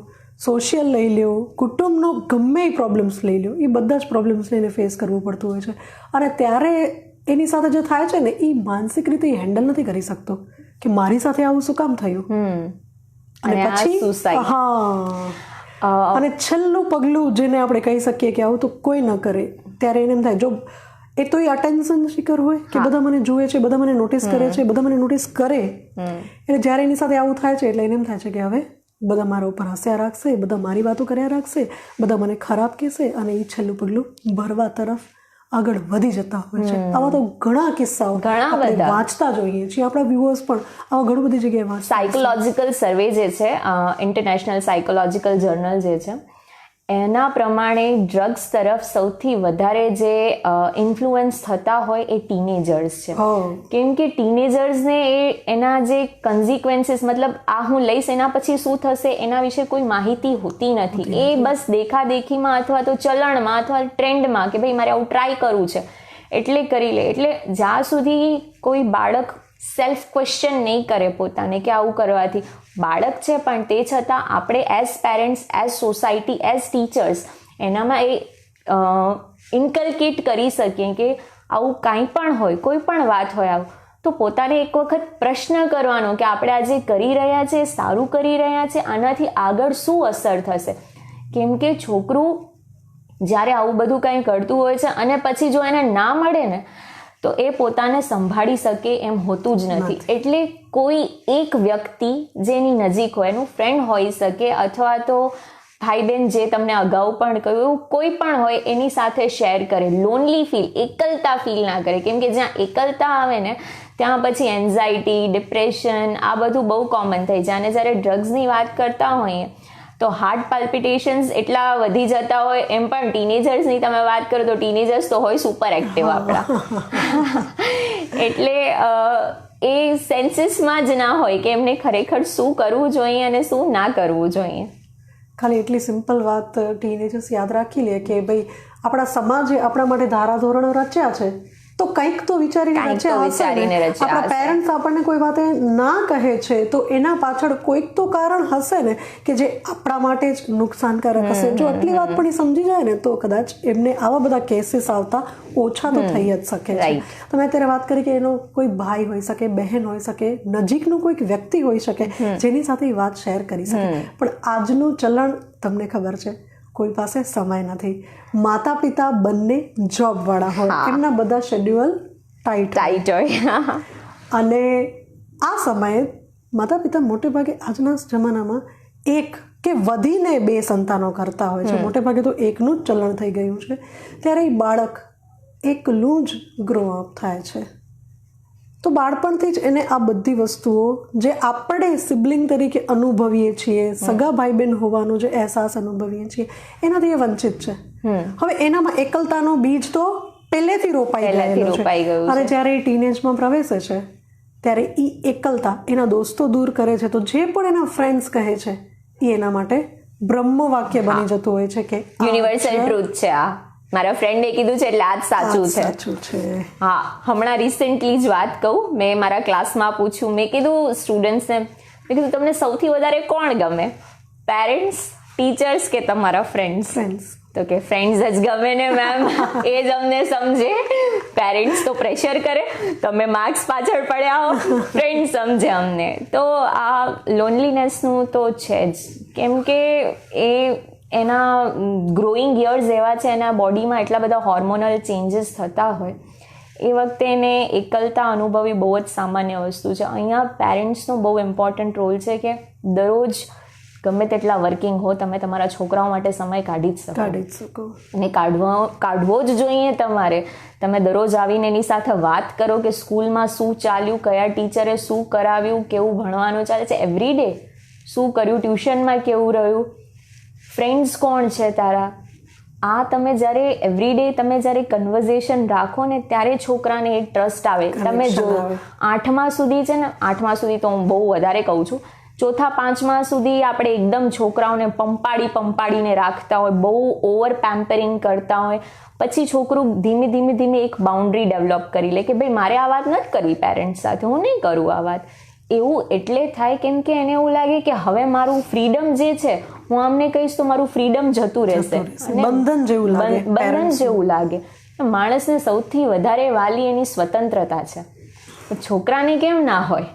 સોશિયલ લઈ લ્યો, કુટુંબનો ગમે એ પ્રોબ્લેમ્સ લઈ લ્યો, એ બધા જ પ્રોબ્લેમ્સને એને ફેસ કરવું પડતું હોય છે. અને ત્યારે એની સાથે જે થાય છે ને, એ માનસિક રીતે હેન્ડલ નથી કરી શકતો કે મારી સાથે આવું શું કામ થયું. અને પછી અને છેલ્લું પગલું જેને આપણે કહી શકીએ કે આવું તો કોઈ ન કરે, ત્યારે એને એમ થાય, જો એ તો એ અટેન્શન શીકર હોય કે બધા મને જુએ છે, બધા મને નોટિસ કરે છે, બધા મને નોટિસ કરે, એટલે જ્યારે એની સાથે આવું થાય છે એટલે એને એમ થાય છે કે હવે બધા મારા ઉપર હસ્યા રાખશે, બધા મારી વાતો કર્યા રાખશે, બધા મને ખરાબ કહેશે, અને એ છેલ્લું પગલું ભરવા તરફ આગળ વધી જતા હોય છે. આવા તો ઘણા કિસ્સાઓ આપણે વાંચતા જોઈએ છીએ, આપણા વ્યુઅર્સ પણ આવા ઘણી બધી જગ્યાએ વાંચે. સાયકોલોજીકલ સર્વે જે છે, ઇન્ટરનેશનલ સાયકોલોજીકલ જર્નલ જે છે, એના પ્રમાણે ડ્રગ્સ તરફ સૌથી વધારે જે ઇન્ફ્લુઅન્સ થતા હોય એ ટીનેજર્સ છે. કેમ કે ટીનેજર્સને એના જે કન્ઝિક્વન્સીસ, મતલબ આ હું લઈશ એના પછી શું થશે એના વિશે કોઈ માહિતી હોતી નથી. એ બસ દેખાદેખીમાં અથવા તો ચલણમાં અથવા ટ્રેન્ડમાં કે ભાઈ મારે આવું ટ્રાય કરવું છે એટલે કરી લે. એટલે જ્યાં સુધી કોઈ બાળક સેલ્ફ ક્વેશ્ચન નહીં કરે પોતાને કે આવું કરવાથી, બાળક છે પણ તે છતાં આપણે as parents, as society, as teachers એનામાં એ ઇન્કલ્કેટ કરી શકીએ કે આવું કાંઈ પણ હોય, કોઈ પણ વાત હોય આવું, તો પોતાને એક વખત પ્રશ્ન કરવાનો કે આપણે આજે કરી રહ્યા છે, સારું કરી રહ્યા છે, આનાથી આગળ શું અસર થશે. કેમ કે છોકરું જ્યારે આવું બધું કંઈ કરતું હોય છે અને પછી જો એને ના મળે ને, તો એ પોતાને સંભાળી શકે એમ હોતું જ નથી. એટલે કોઈ એક વ્યક્તિ જેની નજીક હોય, એનું ફ્રેન્ડ હોઈ શકે, અથવા તો ભાઈ બહેન જે તમને અગાઉ પણ કહ્યું, એવું કોઈ પણ હોય એની સાથે શેર કરે, લોનલી ફીલ, એકલતા ફીલ ના કરે. કેમ કે જ્યાં એકલતા આવે ને ત્યાં પછી એન્ઝાયટી, ડિપ્રેશન આ બધું બહુ કોમન થઈ જાય. અને જ્યારે ડ્રગ્સની વાત કરતા હોઈએ તો હાર્ટ પાલ્પિટેશન્સ એટલા વધી જતા હોય. એમ પણ ટીનેજર્સની તમે વાત કરો તો ટીનેજર્સ તો હોય સુપર એક્ટિવ આપણા, એટલે એ સેન્સીસમાં જ ના હોય કે એમને ખરેખર શું કરવું જોઈએ અને શું ના કરવું જોઈએ. ખાલી એટલી સિમ્પલ વાત ટીનેજર્સ યાદ રાખી લે કે ભાઈ આપણા સમાજે આપણા માટે ધારાધોરણો રચ્યા છે તો કંઈક તો વિચારીને રચ્યા હશે. આપણા પેરેન્ટ્સ આપણને કોઈ વાતે ના કહે છે તો એના પાછળ કોઈક તો કારણ હશે ને કે જે આપણા માટે જ નુકસાનકારક હશે. જો આટલી વાત પણ એ સમજી જાય ને તો કદાચ એમને આવા બધા કેસીસ આવતા ઓછા તો થઈ જ શકે છે. તમે અત્યારે વાત કરી કે એનો કોઈ ભાઈ હોઈ શકે, બહેન હોઈ શકે, નજીકનું કોઈક વ્યક્તિ હોઈ શકે જેની સાથે એ વાત શેર કરી શકે. પણ આજનું ચલણ તમને ખબર છે, કોઈ પાસે સમય નથી. માતા પિતા બંને જોબ વાળા હોય, એમના બધા શેડ્યુઅલ ટાઈટ હોય, અને આ સમયે માતા પિતા મોટે ભાગે આજના જમાનામાં એક કે વધીને 2 સંતાનો કરતા હોય છે. મોટે ભાગે તો એકનું જ ચલણ થઈ ગયું છે. ત્યારે એ બાળક એકલું જ ગ્રો અપ થાય છે. તો બાળપણથી જ એને આ બધી વસ્તુઓ જે આપણે સિબલિંગ તરીકે અનુભવીએ છીએ, સગા ભાઈ બહેન હોવાનો જે અહેસાસ અનુભવીએ છીએ, એનાથી એ વંચિત છે. હવે એનામાં એકલતાનો બીજ તો પહેલેથી રોપાઈ ગયેલો છે. અને જ્યારે એ ટીનેજમાં પ્રવેશે છે ત્યારે એ એકલતા એના દોસ્તો દૂર કરે છે. તો જે પણ એના ફ્રેન્ડ્સ કહે છે એ એના માટે બ્રહ્મ વાક્ય બની જતું હોય છે કે યુનિવર્સલ ટ્રુથ છે આ, મારા ફ્રેન્ડે કીધું છે એટલે આ જ સાચું છે. હા, હમણાં રિસેન્ટલી જ વાત કહું, મેં મારા ક્લાસમાં પૂછ્યું, મેં કીધું સ્ટુડન્ટ્સને, મેં કીધું તમને સૌથી વધારે કોણ ગમે, પેરેન્ટ્સ, ટીચર્સ કે તમારા ફ્રેન્ડ્સ? તો કે ફ્રેન્ડ્સ જ ગમે ને મેમ, એ જ અમને સમજે. પેરેન્ટ્સ તો પ્રેશર કરે, તમે માર્ક્સ પાછળ પડ્યા હો, ફ્રેન્ડ સમજે અમને. તો આ લોનલીનેસનું તો છે જ, કેમ કે એના ગ્રોઈંગ યર્સ એવા છે, એના બોડીમાં એટલા બધા હોર્મોનલ ચેન્જીસ થતા હોય, એ વખતે એને એકલતા અનુભવી બહુ જ સામાન્ય વસ્તુ છે. અહીંયા પેરેન્ટ્સનો બહુ ઇમ્પોર્ટન્ટ રોલ છે કે દરરોજ ગમે તેટલા વર્કિંગ હો, તમે તમારા છોકરાઓ માટે સમય કાઢી જ શકો. અને કાઢવો જ જોઈએ તમારે. તમે દરરોજ આવીને એની સાથે વાત કરો કે સ્કૂલમાં શું ચાલ્યું, કયા ટીચરે શું કરાવ્યું, કેવું ભણવાનું ચાલે છે, એવરી ડે શું કર્યું, ટ્યુશનમાં કેવું રહ્યું, ફ્રેન્ડ્સ કોણ છે તારા. આ તમે જ્યારે એવરીડે તમે જ્યારે કન્વર્ઝેશન રાખો ને, ત્યારે છોકરાને એક ટ્રસ્ટ આવે. તમે જો 8મા સુધી છે ને, 8મા સુધી તો હું બહુ વધારે કહું છું, 4થા 5મા સુધી આપણે એકદમ છોકરાઓને પંપાડીને રાખતા હોય, બહુ ઓવર પેમ્પરિંગ કરતા હોય. પછી છોકરું ધીમે ધીમે એક બાઉન્ડ્રી ડેવલપ કરી લે કે ભાઈ મારે આ વાત નથી કરવી પેરેન્ટ્સ સાથે, હું નહીં કરું આ વાત. એવું એટલે થાય કેમ કે એને એવું લાગે કે હવે મારું ફ્રીડમ જે છે, હું આમને કહીશ તો મારું ફ્રીડમ જતું રહેશે, બંધન જેવું લાગે. માણસને સૌથી વધારે વાલી એની સ્વતંત્રતા છે, છોકરાને કેમ ના હોય.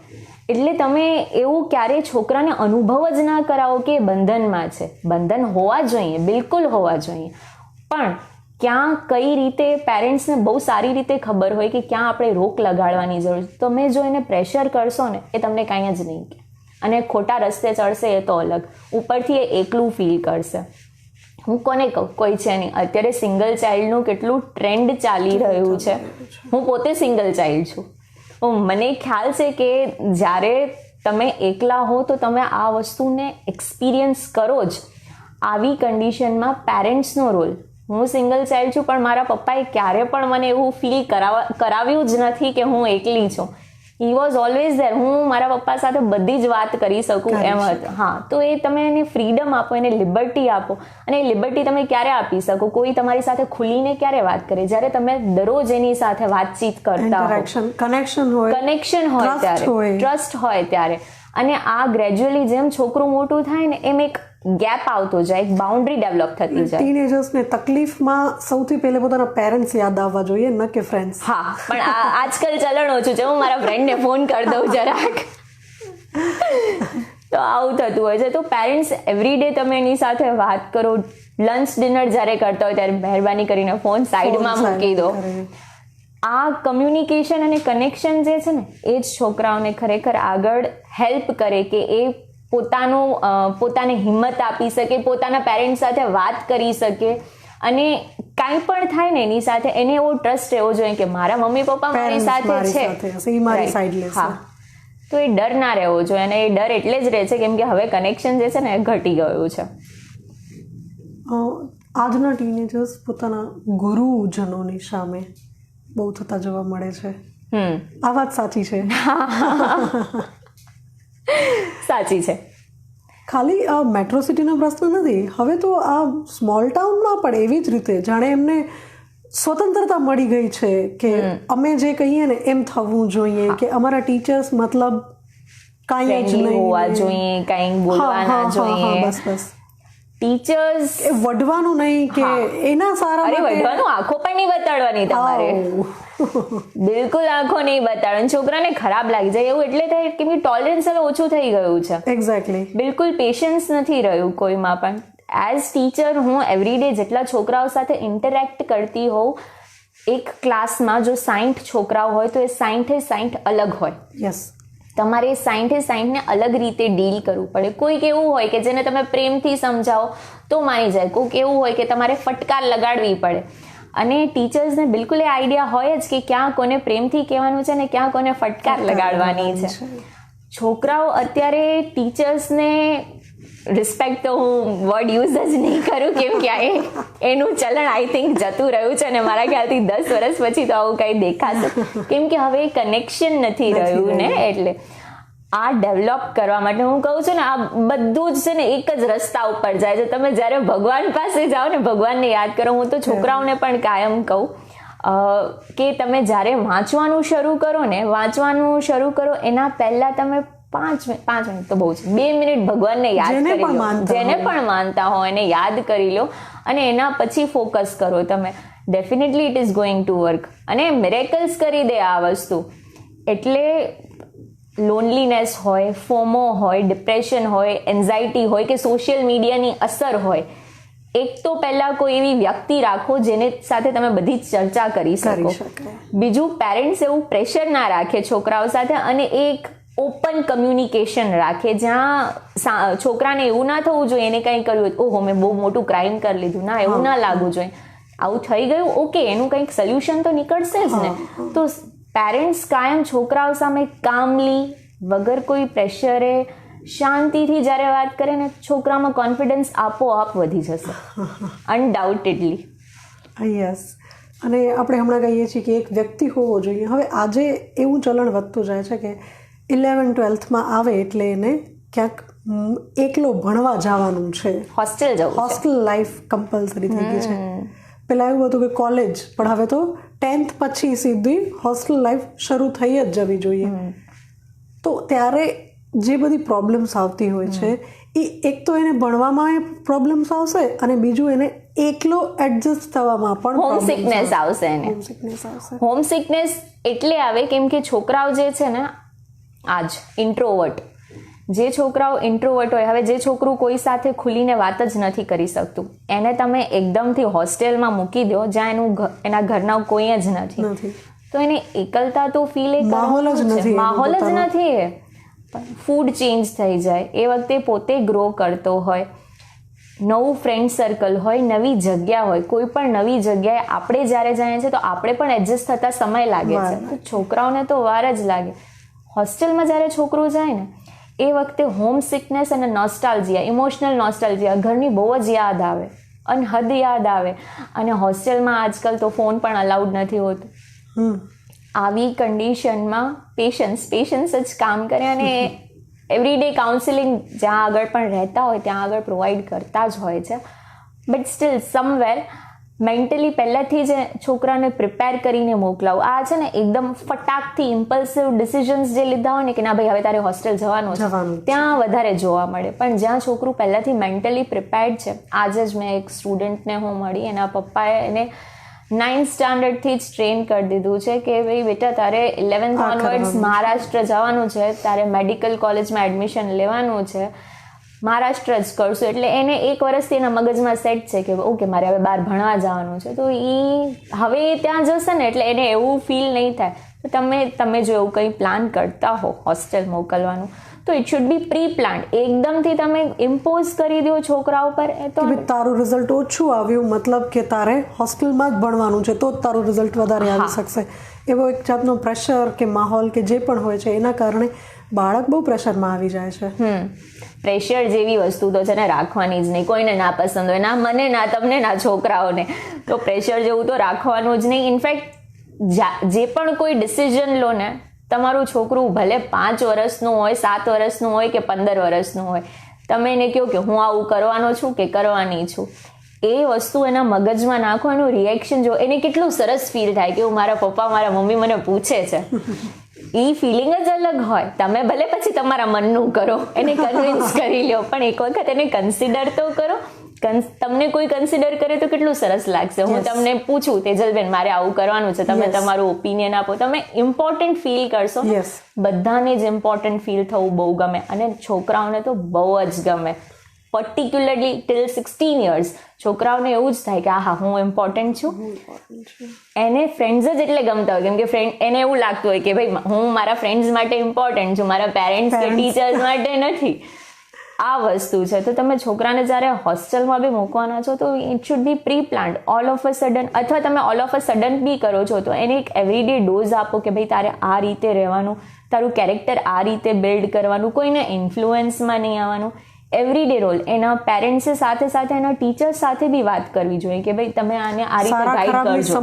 એટલે તમે એવું ક્યારેય છોકરાને અનુભવ જ ના કરાવો કે બંધનમાં છે. બંધન હોવા જોઈએ, બિલકુલ હોવા જોઈએ, પણ ક્યાં કઈ રીતે પેરેન્ટ્સને બહુ સારી રીતે ખબર હોય કે ક્યાં આપણે રોક લગાડવાની જરૂર. તમે જો એને પ્રેશર કરશો ને, એ તમને કાંઈ જ નહીં કહે, અને ખોટા રસ્તે ચડશે એ તો અલગ, ઉપરથી એ એકલું ફીલ કરશે. હું કોને કહું, કોઈ છે નહીં. અત્યારે સિંગલ ચાઇલ્ડનું કેટલું ટ્રેન્ડ ચાલી રહ્યું છે. હું પોતે સિંગલ ચાઇલ્ડ છું. મને ખ્યાલ છે કે જ્યારે તમે એકલા હો તો તમે આ વસ્તુને એક્સપિરિયન્સ કરો જ. આવી કન્ડિશનમાં પેરેન્ટ્સનો રોલ, હું સિંગલ ચાઇલ્ડ છું, પણ મારા પપ્પાએ ક્યારે પણ મને એવું ફીલ કરાવ્યું જ નથી કે હું એકલી છું. He was always there. હું મારા પપ્પા સાથે બધી જ વાત કરી શકું એમ હતું. હા, તો એ તમે એને ફ્રીડમ આપો, એને લિબર્ટી આપો. અને એ લિબર્ટી તમે ક્યારે આપી શકો? કોઈ તમારી સાથે ખુલીને ક્યારે વાત કરે? જ્યારે તમે દરરોજ એની સાથે વાતચીત કરતા હો, કનેક્શન હોય ત્યારે, ટ્રસ્ટ હોય ત્યારે. અને આ ગ્રેજ્યુઅલી જેમ છોકરું મોટું થાય ને, એમ એક ગેપ આવતો જાય, એક બાઉન્ડ્રી ડેવલપ થતી જાય. ટીનેજર્સને તકલીફમાં સૌથી પહેલા પોતાના પેરેન્ટ્સ યાદ આવવા જોઈએ, ન કે ફ્રેન્ડ્સ. હા, પણ આજકાલ ચલણ ઓછું છે. હું મારા ફ્રેન્ડને ફોન કરી દઉં જરાક, તો આવું થતું હોય છે. તો પેરેન્ટ્સ એવરીડે તમે એની સાથે વાત કરો. લંચ ડિનર જ્યારે કરતા હોય ત્યારે મહેરબાની કરીને ફોન સાઈડમાં મૂકી દો. આ કમ્યુનિકેશન અને કનેક્શન જે છે ને, એ જ છોકરાઓને ખરેખર આગળ હેલ્પ કરે કે એ પોતાને હિંમત આપી શકે, પોતાના પેરેન્ટ્સ સાથે વાત કરી શકે, અને કાંઈ પણ થાય ને એની સાથે એને એવો ટ્રસ્ટ રહેવો જોઈએ કે મારા મમ્મી પપ્પા મારી સાથે છે. હા, તો એ ડર ના રહેવો જોઈએ. અને એ ડર એટલે જ રહે છે કેમ કે હવે કનેક્શન જે છે ને એ ઘટી ગયું છે. આજના ટીનેજર્સ પોતાના ગુરુજનોની સામે બહુ થતા જોવા મળે છે. આ વાત સાચી છે? સાચી છે. ખાલી આ મેટ્રો સિટીનો પ્રશ્ન નથી, હવે તો આ સ્મોલ ટાઉનમાં પણ એવી જ રીતે જાણે એમને સ્વતંત્રતા મળી ગઈ છે કે અમે જે કહીએ ને એમ થવું જોઈએ, કે અમારા ટીચર્સ મતલબ કાંઈ જ નહીં હોવા જોઈએ, કાંઈ બોલવા ના જોઈએ. બસ ટીચર્સ વઢવાનું નહીં કે એના સારા. અરે વઢવાનું આંખો પણ નહીં બતાડવાની તમારે, બિલકુલ આંખો નહીં બતાડવાની. છોકરાને ખરાબ લાગી જાય એવું એટલે થાય કેમ કે ટોલરન્સ હવે ઓછું થઈ ગયું છે. એક્ઝેક્ટલી, બિલકુલ પેશન્સ નથી રહ્યું કોઈમાં પણ. એઝ ટીચર હું એવરીડે જેટલા છોકરાઓ સાથે ઇન્ટરેક્ટ કરતી હોઉં, એક ક્લાસમાં જો 60 છોકરાઓ હોય તો એ 60 અલગ હોય. યસ, તમારે 60ને અલગ રીતે ડીલ કરવું પડે. કોઈક એવું હોય કે જેને તમે પ્રેમથી સમજાવો તો માની જાય, કોઈક એવું હોય કે તમારે ફટકાર લગાડવી પડે. અને ટીચર્સને બિલકુલ એ આઈડિયા હોય જ કે ક્યાં કોને પ્રેમથી કહેવાનું છે ને ક્યાં કોને ફટકાર લગાડવાની છે. છોકરાઓ અત્યારે ટીચર્સને રિસ્પેક્ટ તો હું વર્ડ યુઝ જ નહીં કરું કેમ કે એનું ચલણ આઈ થિંક જતું રહ્યું છે, અને મારા ખ્યાલથી 10 વર્ષ પછી તો આવું કંઈ દેખાશે કેમ કે હવે કનેક્શન નથી રહ્યું ને. એટલે આ ડેવલપ કરવા માટે હું કહું છું ને, આ બધું જ છે ને એક જ રસ્તા ઉપર જાય છે. તમે જ્યારે ભગવાન પાસે જાઓ ને, ભગવાનને યાદ કરો. હું તો છોકરાઓને પણ કાયમ કહું કે તમે જ્યારે વાંચવાનું શરૂ કરો એના પહેલા તમે 5 મિનિટ તો બહુ છે, 2 મિનિટ ભગવાનને યાદ કરી લો. જેને પણ માનતા હો એને યાદ કરી લો, અને એના પછી ફોકસ કરો તમે, definitely it is going to work અને મિરેકલ્સ કરી દે આ વસ્તુ. એટલે લોનલીનેસ હોય, ફોમો હોય, ડિપ્રેશન હોય, એન્ઝાયટી હોય કે સોશિયલ મીડિયાની અસર હોય, એક તો પહેલા કોઈ એવી વ્યક્તિ રાખો જેને સાથે તમે બધી ચર્ચા કરી શકો. બીજું, પેરેન્ટ્સ એવું પ્રેશર ના રાખે છોકરાઓ સાથે અને એક ઓપન કમ્યુનિકેશન રાખે જ્યાં છોકરાને એવું ના થવું જોઈએ એને કંઈ કર્યું ઓહો મેં બહુ મોટું ક્રાઇમ કરી લીધું, ના એવું ના લાગવું જોઈએ. આવું થઈ ગયું, ઓકે, એનું કંઈક સોલ્યુશન તો નીકળશે જ ને. તો પેરેન્ટ્સ કાયમ છોકરાઓ સામે કામલી, વગર કોઈ પ્રેશરે, શાંતિથી જ્યારે વાત કરે ને, છોકરામાં કોન્ફિડન્સ આપોઆપ વધી જશે, અનડાઉટેડલી. યસ. અને આપણે હમણાં કહીએ છીએ કે એક વ્યક્તિ હોવો જોઈએ. હવે આજે એવું ચલણ વધતું જાય છે કે 11-12માં આવે એટલે એને ક્યાંક એકલો ભણવા જવાનું છે, હોસ્ટેલ જવું, હોસ્ટેલ લાઈફ કમ્પલસરી થઈ ગઈ છે. પહેલાં એવું હતું કે કોલેજ, પણ હવે તો 10th પછી સીધી હોસ્ટેલ લાઈફ શરૂ થઈ જ જવી જોઈએ. તો ત્યારે જે બધી પ્રોબ્લેમ્સ આવતી હોય છે એ એક તો એને ભણવામાં પ્રોબ્લેમ્સ આવશે અને બીજું એને એકલો એડજસ્ટ થવામાં પણ હોમ સિકનેસ આવશે. એને હોમ સિકનેસ એટલે આવે કેમ કે છોકરાઓ જે છે ને આજ ઇન્ટ્રોવર્ટ, જે છોકરાઓ ઇન્ટ્રોવર્ટ હોય, હવે જે છોકરું કોઈ સાથે ખુલીને વાત જ નથી કરી શકતું એને તમે એકદમથી હોસ્ટેલમાં મૂકી દો જ્યાં એના ઘરના કોઈ જ નથી, તો એને એકલતા તો ફીલ માહોલ જ નથી. ફૂડ ચેન્જ થઈ જાય એ વખતે પોતે ગ્રો કરતો હોય, નવું ફ્રેન્ડ સર્કલ હોય, નવી જગ્યા હોય. કોઈ પણ નવી જગ્યાએ આપણે જ્યારે જઈએ છીએ તો આપણે પણ એડજસ્ટ થતા સમય લાગે છે, તો છોકરાઓને તો વાર જ લાગે. હોસ્ટેલમાં જ્યારે છોકરું જાય ને એ વખતે હોમ સિકનેસ અને નોસ્ટાલ્જિયા, ઇમોશનલ નોસ્ટાલ્જિયા, ઘરની બહુ જ યાદ આવે, અનહદ યાદ આવે. અને હોસ્ટેલમાં આજકાલ તો ફોન પણ અલાઉડ નથી હોતું. આવી કન્ડિશનમાં પેશન્સ જ કામ કરે અને એવરીડે કાઉન્સિલિંગ જ્યાં આગળ પણ રહેતા હોય ત્યાં આગળ પ્રોવાઈડ કરતા જ હોય છે. બટ સ્ટીલ સમવેર મેન્ટલી પહેલાંથી જ છોકરાને પ્રિપેર કરીને મોકલાવું. આ છે ને એકદમ ફટાકથી ઇમ્પલ્સિવ ડિસિઝન્સ જે લીધા હોય ને કે ના ભાઈ હવે તારે હોસ્ટેલ જવાનું છે, ત્યાં વધારે જોવા મળે. પણ જ્યાં છોકરું પહેલાંથી મેન્ટલી પ્રિપેર્ડ છે, આજે જ મેં એક સ્ટુડન્ટને હું મળી, એના પપ્પાએ એને 9th સ્ટાન્ડર્ડથી જ ટ્રેન કરી દીધું છે કે ભાઈ બેટા તારે 11th ઓનવર્ડ્સ મહારાષ્ટ્ર જવાનું છે, તારે મેડિકલ કોલેજમાં એડમિશન લેવાનું છે, મહારાષ્ટ્ર જ કરશું. એટલે એને એક વર્ષથી એના મગજમાં સેટ છે કે ઓકે મારે હવે બહાર ભણવા જવાનું છે. તો એ હવે ત્યાં જશે ને એટલે એને એવું ફીલ નહીં થાય. તો તમે જો એવું કંઈ પ્લાન કરતા હો હોસ્ટેલ મોકલવાનું તો it should be pre planned. એકદમથી તમે ઇમ્પોઝ કરી દો છોકરા ઉપર તો તારું રિઝલ્ટ ઓછું આવ્યું મતલબ કે તારે હોસ્ટેલમાં જ ભણવાનું છે તો જ તારું રિઝલ્ટ વધારે આવી શકશે, એવો એક જાતનો પ્રેશર કે માહોલ કે જે પણ હોય છે એના કારણે બાળક બહુ પ્રેશરમાં આવી જાય છે. પ્રેશર જેવી વસ્તુ તો છે ને રાખવાની જ નહીં. કોઈને ના પસંદ હોય, ના મને, ના તમને, ના છોકરાઓને, તો પ્રેશર જેવું તો રાખવાનું જ નહીં. ઇનફેક્ટ જે પણ કોઈ ડિસિઝન લો ને, તમારું છોકરું ભલે 5 વર્ષનું હોય, 7 વર્ષનું હોય કે 15 વર્ષનું હોય, તમે એને કહો કે હું આવું કરવાનો છું કે કરવાની છું, એ વસ્તુ એના મગજમાં નાખો, એનું રિએક્શન જો, એને કેટલું સરસ ફીલ થાય કે મારા પપ્પા મારા મમ્મી મને પૂછે છે. એ ફિલિંગ જ અલગ હોય. તમે ભલે પછી તમારા મનનું કરો, એને કન્વિન્સ કરી લો, પણ એક વખત એને કન્સિડર તો કરો. તમને કોઈ કન્સિડર કરે તો કેટલું સરસ લાગશે. હું તમને પૂછું તેજલબેન મારે આવું કરવાનું છે, તમે તમારું ઓપિનિયન આપો, તમે ઇમ્પોર્ટન્ટ ફીલ કરશો. બધાને જ ઇમ્પોર્ટન્ટ ફીલ થવું બહુ ગમે અને છોકરાઓને તો બહુ જ ગમે. પર્ટિક્યુલરલી ટિલ 16 years છોકરાઓને એવું જ થાય કે હા હું ઇમ્પોર્ટન્ટ છું. એને ફ્રેન્ડ્સ જ એટલે ગમતા હોય કેમ કે ફ્રેન્ડ એને એવું લાગતું હોય કે ભાઈ હું મારા ફ્રેન્ડ્સ માટે ઇમ્પોર્ટન્ટ છું, મારા પેરેન્ટ્સ કે ટીચર્સ માટે નથી. આ વસ્તુ છે. તો તમે છોકરાને જ્યારે હોસ્ટેલમાં બી મૂકવાના છો તો it should be pre planned. All of a sudden, અથવા તમે ઓલ ઓફ અ સડન બી કરો છો તો એને એક એવરીડે ડોઝ આપો કે ભાઈ તારે આ રીતે રહેવાનું, તારું કેરેક્ટર આ રીતે બિલ્ડ કરવાનું, કોઈને ઇન્ફ્લુઅન્સમાં નહીં આવવાનું. એવરીડે રોલ એના પેરેન્ટ્સ સાથે સાથે એના ટીચર્સ સાથે બી વાત કરવી જોઈએ કે ભાઈ તમે આને આ રીતે ગાઈડ કરજો,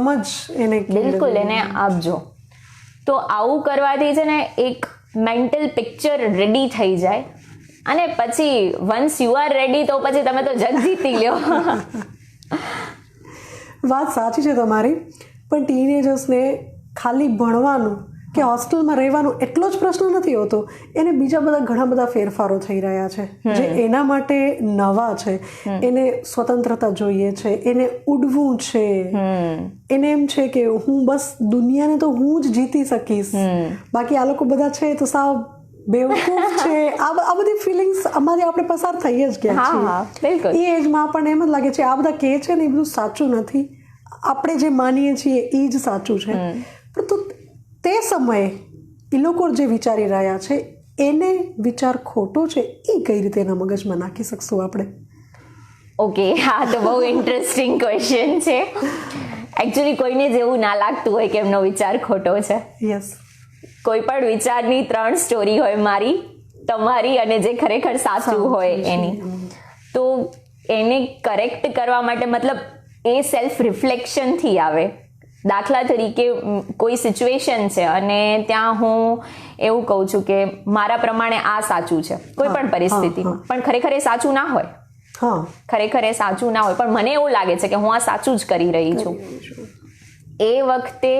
બિલકુલ એને આપજો. તો આવું કરવાથી છે ને એક મેન્ટલ પિક્ચર રેડી થઈ જાય અને પછી વન્સ યુ આર રેડી તો પછી તમે તો જગ જીતી લ્યો. વાત સાચી છે તમારી, પણ ટીનેજર્સને ખાલી ભણવાનું કે હોસ્ટેલમાં રહેવાનો એટલો જ પ્રશ્ન નથી હોતો, એને બીજા બધા ઘણા બધા ફેરફારો થઈ રહ્યા છે જે એના માટે નવા છે. એને સ્વતંત્રતા જોઈએ છે, એને ઉડવું છે, એને એમ છે કે હું બસ દુનિયાને તો હું જ જીતી શકીશ, બાકી આ લોકો બધા છે તો સાવ બેવકૂફ છે. આ બધી ફિલિંગ્સ અમારી આપણે પસાર થઈ જ ગયા છીએ. એ એજમાં આપણને એમ જ લાગે છે આ બધા કહે છે ને એ બધું સાચું નથી, આપણે જે માનીએ છીએ એ જ સાચું છે. પરંતુ તે સમયે એ લોકો જે વિચારી રહ્યા છે એને વિચાર ખોટો છે એ કઈ રીતે એના મગજમાં નાખી શકશું આપણે? ઓકે, હા તો બહુ ઇન્ટરેસ્ટિંગ ક્વેશ્ચન છે. એકચ્યુઅલી કોઈને જ એવું ના લાગતું હોય કે એમનો વિચાર ખોટો છે. યસ, કોઈ પણ વિચારની 3 સ્ટોરી હોય, મારી, તમારી અને જે ખરેખર સાચું હોય એની. તો એને કરેક્ટ કરવા માટે મતલબ એ સેલ્ફ રિફ્લેક્શનથી આવે. દાખલા તરીકે કોઈ સિચ્યુએશન છે અને ત્યાં હું એવું કહું છું કે મારા પ્રમાણે આ સાચું છે કોઈ પણ પરિસ્થિતિમાં, પણ ખરેખર એ સાચું ના હોય. ખરેખર એ સાચું ના હોય, પણ મને એવું લાગે છે કે હું આ સાચું જ કરી રહી છું. એ વખતે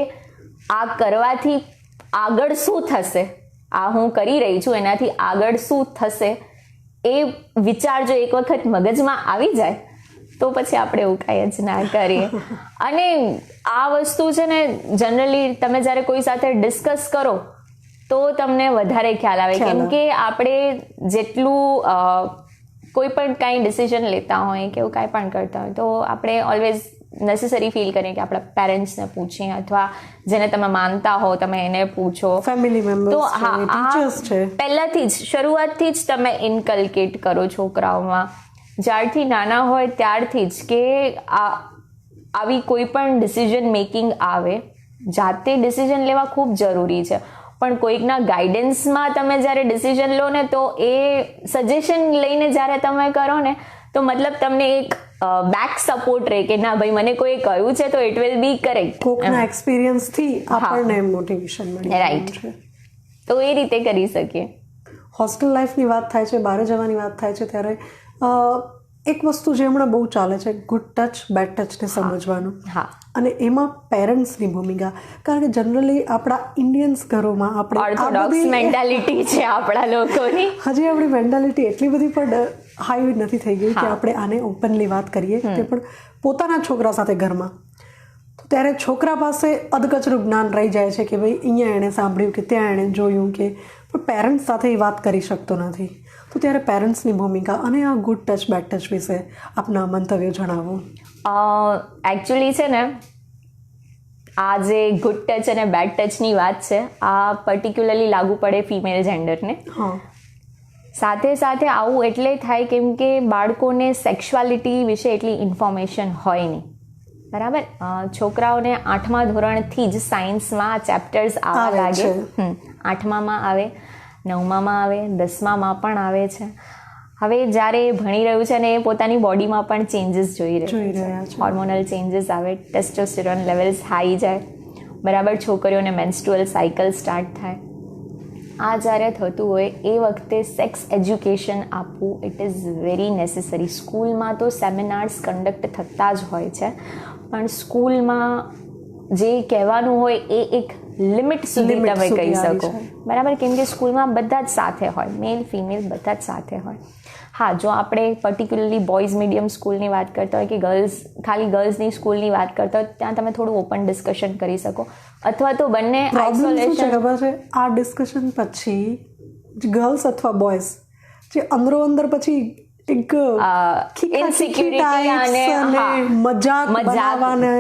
આ કરવાથી આગળ શું થશે, આ હું કરી રહી છું એનાથી આગળ શું થશે, એ વિચાર જો એક વખત મગજમાં આવી જાય તો પછી આપણે એવું કાંઈ જ ના કરીએ. અને આ વસ્તુ છે ને જનરલી તમે જ્યારે કોઈ સાથે ડિસ્કસ કરો તો તમને વધારે ખ્યાલ આવે, કેમ કે આપણે જેટલું કોઈ પણ કાંઈ ડિસિઝન લેતા હોય કે એવું કાંઈ પણ કરતા હોય તો આપણે ઓલવેઝ નેસેસરી ફીલ કરીએ કે આપણા પેરેન્ટ્સને પૂછીએ અથવા જેને તમે માનતા હો તમે એને પૂછો, ફેમિલી મેમ્બર્સ. તો હા, પહેલાથી જ શરૂઆતથી જ તમે ઇન્કલ્કેટ કરો છોકરાઓમાં, જ્યારથી નાના હોય ત્યારથી જ, કે આવી કોઈ પણ ડિસિઝન મેકિંગ આવે, જાતે ડિસિઝન લેવા ખૂબ જરૂરી છે, પણ કોઈકના ગાઈડન્સમાં તમે જ્યારે ડિસિઝન લો ને તો એ સજેશન લઈને જ્યારે તમે કરો ને તો મતલબ તમને એક બેક સપોર્ટ રહે કે ના ભાઈ મને કોઈ કહ્યું છે તો ઇટ વિલ બી કરેક્ટ. કોકના એક્સપિરિયન્સથી આપણને મોટિવેશન મળે. રાઈટ, તો એ રીતે કરી શકીએ. હોસ્ટેલ લાઈફની વાત થાય છે, બહાર જવાની વાત થાય છે ત્યારે એક વસ્તુ જે હમણાં બહુ ચાલે છે, ગુડ ટચ બેડ ટચને સમજવાનું. અને એમાં પેરેન્ટ્સની ભૂમિકા, કારણ કે જનરલી આપણા ઇન્ડિયન્સ ઘરોમાં આપણે ઓર્થોડોક્સ મેન્ટાલિટી છે આપણા લોકોની. હજી આપણી મેન્ટાલિટી એટલી બધી પણ હાઈ નથી થઈ ગઈ કે આપણે આને ઓપનલી વાત કરીએ, તે પણ પોતાના છોકરા સાથે ઘરમાં. તો ત્યારે છોકરા પાસે અધકચરું જ્ઞાન રહી જાય છે કે ભાઈ અહીંયા એણે સાંભળ્યું કે ત્યાં એણે જોયું, કે પણ પેરેન્ટ્સ સાથે એ વાત કરી શકતો નથી. તો ત્યારે પેરેન્ટ્સની ભૂમિકા અને આ ગુડ ટચ બેડ ટચ વિશે આપના મંતવ્યો જણાવો. એકચ્યુઅલી છે ને આ જે ગુડ ટચ અને બેડ ટચની વાત છે આ પર્ટિક્યુલરલી લાગુ પડે ફિમેલ જેન્ડરને. સાથે સાથે આવું એટલે થાય કેમ કે બાળકોને સેક્સ્યુઆલિટી વિશે એટલી ઇન્ફોર્મેશન હોય નહીં, બરાબર. છોકરાઓને 8મા ધોરણથી જ સાયન્સમાં ચેપ્ટર્સ આવવા લાગે. 8મામાં આવે, 9મામાં આવે, 10મામાં પણ આવે છે. હવે જ્યારે એ ભણી રહ્યું છે અને એ પોતાની બોડીમાં પણ ચેન્જીસ જોઈ રહ્યા છે, હોર્મોનલ ચેન્જીસ આવે, ટેસ્ટોસ્ટેરોન લેવલ્સ હાઈ જાય, બરાબર. છોકરીઓને મેન્સ્ટ્રુઅલ સાયકલ સ્ટાર્ટ થાય. આ જ્યારે થતું હોય એ વખતે સેક્સ એજ્યુકેશન આપવું ઇટ ઇઝ વેરી નેસેસરી. સ્કૂલમાં તો સેમિનાર્સ કન્ડક્ટ થતા જ હોય છે, પણ સ્કૂલમાં જે કહેવાનું હોય એ એક લિમિટ સુધી તમે કહી શકો, બરાબર. કેમ કે સ્કૂલમાં બધા જ સાથે હોય, મેલ ફિમેલ બધા જ સાથે હોય. હા, જો આપણે પર્ટિક્યુલરલી બોયઝ મીડિયમ સ્કૂલની વાત કરતા હોય કે ખાલી ગર્લ્સની સ્કૂલની વાત કરતા હોય ત્યાં તમે થોડું ઓપન ડિસ્કશન કરી શકો, અથવા તો બંને આઇસોલેશન. ખબર છે આ ડિસ્કશન પછી ગર્લ્સ અથવા બોયઝ જે અંદરો અંદર પછી એક ઇનસિક્યુરિટી અને મજાક બનાવવાને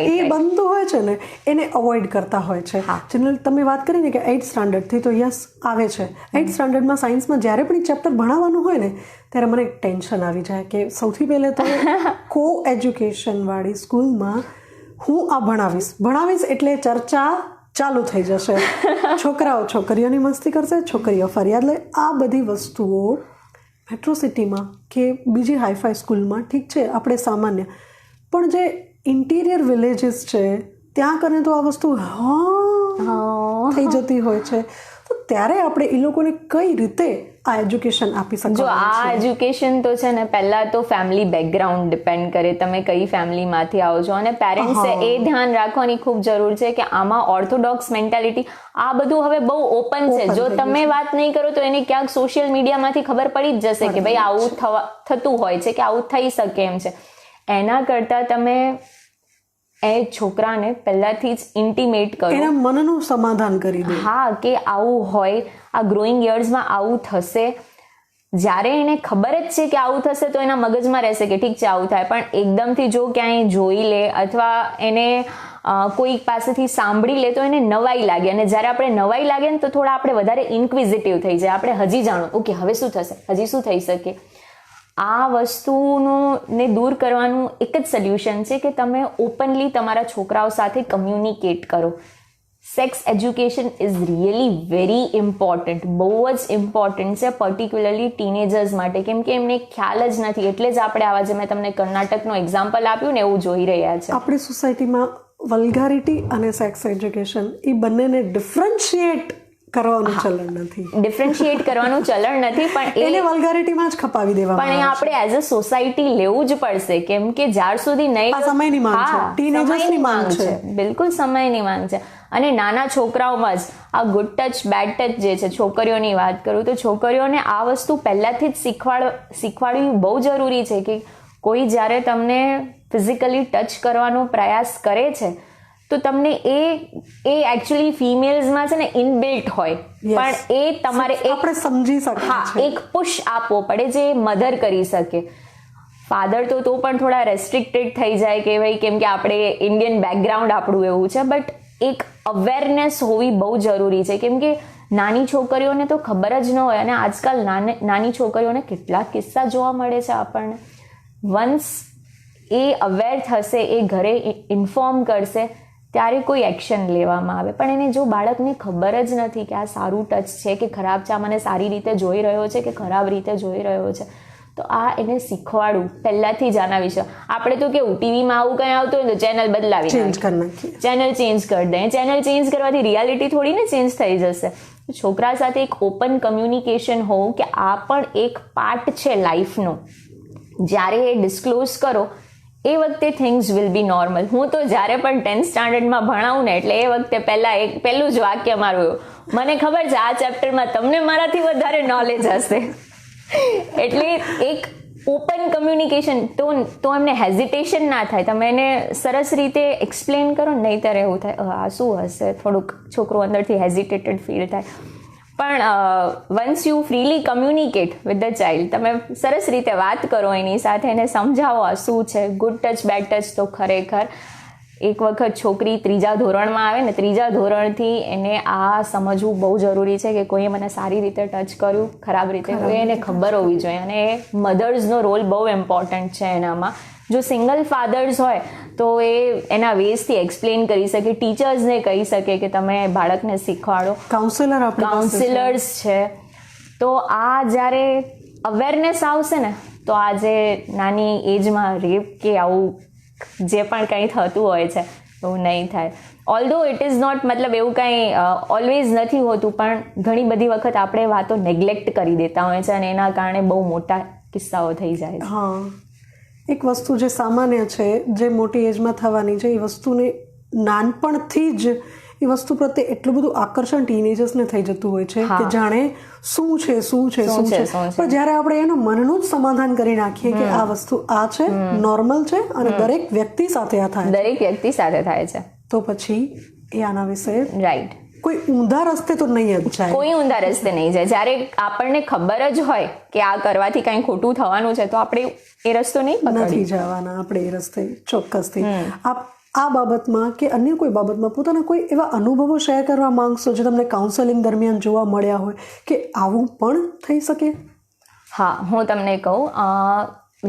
એ બનતું હોય છે ને એને અવોઇડ કરતા હોય છે. જનરલ તમે વાત કરી ને કે 8th સ્ટાન્ડર્ડથી તો યસ આવે છે. 8th સ્ટાન્ડર્ડમાં સાયન્સમાં જ્યારે પણ ચેપ્ટર ભણાવવાનું હોય ને ત્યારે મને ટેન્શન આવી જાય કે સૌથી પહેલે તો કો એજ્યુકેશનવાળી સ્કૂલમાં હું આ ભણાવીશ એટલે ચર્ચા ચાલુ થઈ જશે. છોકરાઓ છોકરીઓની મસ્તી કરશે, છોકરીઓ ફરિયાદ લે. આ બધી વસ્તુઓ મેટ્રો સિટીમાં કે બીજી હાઈફાઈ સ્કૂલમાં ઠીક છે, આપણે સામાન્ય, પણ જે ઇન્ટિરિયર વિલેજીસ છે ત્યાં કરીને તો આ વસ્તુ થઈ જતી હોય છે. તો ત્યારે આપણે એ લોકોને કઈ રીતે આ એજ્યુકેશન આપી શકીએ? જો આ એજ્યુકેશન તો છે ને, પહેલા તો ફેમિલી બેકગ્રાઉન્ડ ડિપેન્ડ કરે, તમે કઈ ફેમિલીમાંથી આવો છો, અને પેરેન્ટ્સે એ ધ્યાન રાખવાની ખૂબ જરૂર છે કે આમાં ઓર્થોડોક્સ મેન્ટાલિટી, આ બધું હવે બહુ ઓપન છે. જો તમે વાત નહીં કરો તો એને ક્યાંક સોશિયલ મીડિયામાંથી ખબર પડી જ જશે કે ભાઈ આવું થતું હોય છે, કે આવું થઈ શકે એમ છે. એના કરતાં તમે એ છોકરાને પહેલાથી જ ઇન્ટિમેટ કરો, એના મનનું સમાધાન કરી દો. હા, કે આવું હોય, આ ગ્રોઈંગ યર્સમાં આવું થશે. જ્યારે એને ખબર જ છે કે આવું થશે તો એના મગજમાં રહેશે કે ઠીક છે આવું થાય. પણ એકદમથી જો ક્યાંય જોઈ લે અથવા એને કોઈક પાસેથી સાંભળી લે તો એને નવાઈ લાગે, અને જ્યારે આપણે નવાઈ લાગે ને તો થોડા આપણે વધારે ઇન્ક્વિઝિટિવ થઈ જાય, આપણે હજી જાણો, ઓકે હવે શું થશે, હજી શું થઈ શકે. આ વસ્તુને દૂર કરવાનું એક જ સોલ્યુશન છે કે તમે ઓપનલી તમારા છોકરાઓ સાથે કમ્યુનિકેટ કરો. Sex education is really very important, બહુ જ ઇમ્પોર્ટન્ટ છે, પર્ટિક્યુલરલી ટીનેજર્સ માટે, કેમ કે એમને ખ્યાલ જ નથી. એટલે જ આપણે આવા, જે મેં તમને કર્ણાટકનો એક્ઝામ્પલ આપ્યું ને, એવું જોઈ રહ્યા છે. આપણી સોસાયટીમાં વલ્ગારિટી અને સેક્સ એજ્યુકેશન એ બંનેને ડિફરન્શિએટ કરવાનું ચલણ નથી. ડિફરન્શિએટ કરવાનું ચલણ નથી, પણ એને વલ્ગારિટીમાં જ ખપાવી દેવામાં પણ એ આપણે એઝ અ સોસાયટી લેવું જ પડશે, કેમ કે જ્યાર સુધી નહીં, આ સમયની માંગ છે, ટીનેજર્સની માંગ છે, બિલકુલ સમયની માંગ છે. અને નાના છોકરાઓમાં જ આ ગુડ ટચ બેડ ટચ જે છે, છોકરીઓની વાત કરું તો છોકરીઓને આ વસ્તુ પહેલાથી જ શીખવાડવી બહુ જરૂરી છે કે કોઈ જ્યારે તમને ફિઝિકલી ટચ કરવાનો પ્રયાસ કરે છે તો તમને એ એકચ્યુઅલી ફિમેલ્સમાં છે ને ઇનબિલ્ટ હોય, પણ એ તમારે આપણે સમજી શકીએ. હા, એક પુશ આપવો પડે જે મધર કરી શકે. ફાધર તો પણ થોડા રેસ્ટ્રિક્ટેડ થઈ જાય કે ભાઈ, કેમ કે આપણે ઇન્ડિયન બેકગ્રાઉન્ડ આપણું એવું છે, બટ એક અવેરનેસ હોવી બહુ જરૂરી છે, કેમ કે નાની છોકરીઓને તો ખબર જ ન હોય. અને આજકાલ નાની છોકરીઓને કેટલા કિસ્સા જોવા મળે છે આપણને. વન્સ એ અવેર થશે, એ ઘરે ઇન્ફોર્મ કરશે, ત્યારે કોઈ એક્શન લેવામાં આવે. પણ એને જો બાળકને ખબર જ નથી કે આ સારું ટચ છે કે ખરાબ છે, આ મને સારી રીતે જોઈ રહ્યો છે કે ખરાબ રીતે જોઈ રહ્યો છે, તો આ એને શીખવાડવું પહેલાથી જ આના વિશે. આપણે તો કેવું, ટીવીમાં આવું કંઈ આવતું હોય તો ચેનલ બદલાવી નાખીએ, ચેનલ ચેન્જ કરી દઈએ. ચેનલ ચેન્જ કરવાથી રિયાલિટી થોડી ને ચેન્જ થઈ જશે. છોકરા સાથે એક ઓપન કમ્યુનિકેશન હોવું કે આ પણ એક પાર્ટ છે લાઈફનો. જ્યારે એ ડિસ્ક્લોઝ કરો એ વખતે થિંગ્સ વિલ બી નોર્મલ. હું તો જ્યારે પણ 10th સ્ટાન્ડર્ડમાં ભણાવું ને, એટલે એ વખતે પહેલું જ વાક્ય મારું એવું, મને ખબર છે આ ચેપ્ટરમાં તમને મારાથી વધારે નોલેજ હશે. એટલે એક ઓપન કમ્યુનિકેશન, તો એમને હેઝિટેશન ના થાય. તમે એને સરસ રીતે એક્સપ્લેન કરો, નહીંતર એવું થાય આ શું હશે, થોડુંક છોકરું અંદરથી હેઝિટેટેડ ફીલ થાય. પણ once you freely communicate with the child, તમે સરસ રીતે વાત કરો એની સાથે, એને સમજાવો આ શું છે. ગુડ ટચ બેડ ટચ તો ખરેખર એક વખત છોકરી 3જા ધોરણમાં આવે ને, 3જા ધોરણથી એને આ સમજવું બહુ જરૂરી છે કે કોઈએ મને સારી રીતે ટચ કર્યું, ખરાબ રીતે કર્યું, એને ખબર હોવી જોઈએ. અને મધર્સનો રોલ બહુ ઇમ્પોર્ટન્ટ છે એનામાં. જો સિંગલ ફાધર્સ હોય તો એ એના વેઝથી એક્સપ્લેન કરી શકે, ટીચર્સને કહી શકે કે તમે બાળકને શીખવાડો, કાઉન્સિલર્સ છે. તો આ જ્યારે અવેરનેસ આવશે ને, તો આજે નાની એજમાં રેપ કે આવું જે પણ કંઈ થતું હોય છે એવું નહીં થાય. ઓલ્ધો ઇટ ઇઝ નોટ, મતલબ એવું કંઈ ઓલવેઝ નથી હોતું, પણ ઘણી બધી વખત આપણે વાતો નેગ્લેક્ટ કરી દેતા હોય છે, અને એના કારણે બહુ મોટા કિસ્સાઓ થઈ જાય છે. હા, એક વસ્તુ જે સામાન્ય છે, જે મોટી એજમાં થવાની છે, એ વસ્તુને નાનપણથી જ એ વસ્તુ પ્રત્યે એટલું બધું આકર્ષણ ટીનેજર્સને થઈ જતું હોય છે કે જાણે શું છે. પણ જ્યારે આપણે એનું મનનું જ સમાધાન કરી નાખીએ કે આ વસ્તુ આ છે, નોર્મલ છે, અને દરેક વ્યક્તિ સાથે આ થાય, દરેક વ્યક્તિ સાથે થાય છે, તો પછી એ આના વિશે રાઈટ કોઈ ઊંધા રસ્તે તો નહીં જ જાય. કોઈ ઊંધા રસ્તે નહીં જાય. જ્યારે આપણને ખબર જ હોય કે આ કરવાથી કંઈ ખોટું થવાનું છે, તો આપણે એ રસ્તો નથી જવાના. આપણે એ રસ્તે ચોક્કસથી. આ બાબતમાં કે અન્ય કોઈ બાબતમાં પોતાના કોઈ એવા અનુભવો શેર કરવા માંગશો જે તમને કાઉન્સેલિંગ દરમિયાન જોવા મળ્યા હોય કે આવું પણ થઈ શકે? હા, હું તમને કહું,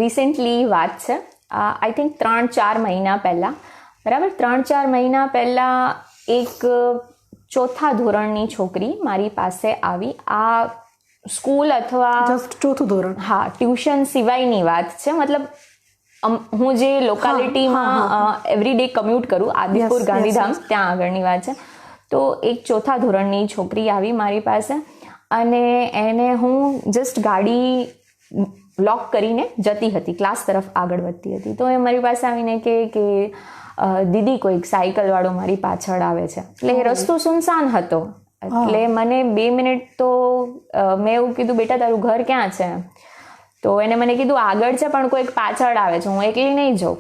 રિસેન્ટલી વાત છે, આઈ થિંક 3-4 મહિના પહેલાં, બરાબર, 3-4 મહિના પહેલાં એક 4થા ધોરણની છોકરી મારી પાસે આવી. આ સ્કૂલ અથવા જસ્ટ 4થું ધોરણ, હા, ટ્યુશન સિવાયની વાત છે. મતલબ હું જે લોકાલિટીમાં એવરીડે કમ્યુટ કરું, આદિપુર ગાંધીધામ, ત્યાં આગળની વાત છે. તો એક 4થા ધોરણની છોકરી આવી મારી પાસે અને એને હું જસ્ટ ગાડી લોક કરીને જતી હતી, ક્લાસ તરફ આગળ વધતી હતી. તો એ મારી પાસે આવીને કે દીદી કોઈક સાયકલવાળો મારી પાછળ આવે છે. એટલે એ રસ્તો સુનસાન હતો. એટલે મને 2 મિનિટ તો મેં એવું કીધું, બેટા તારું ઘર ક્યાં છે? તો એને મને કીધું આગળ છે પણ કોઈક પાછળ આવે છે, હું એકલી નહીં જાઉં.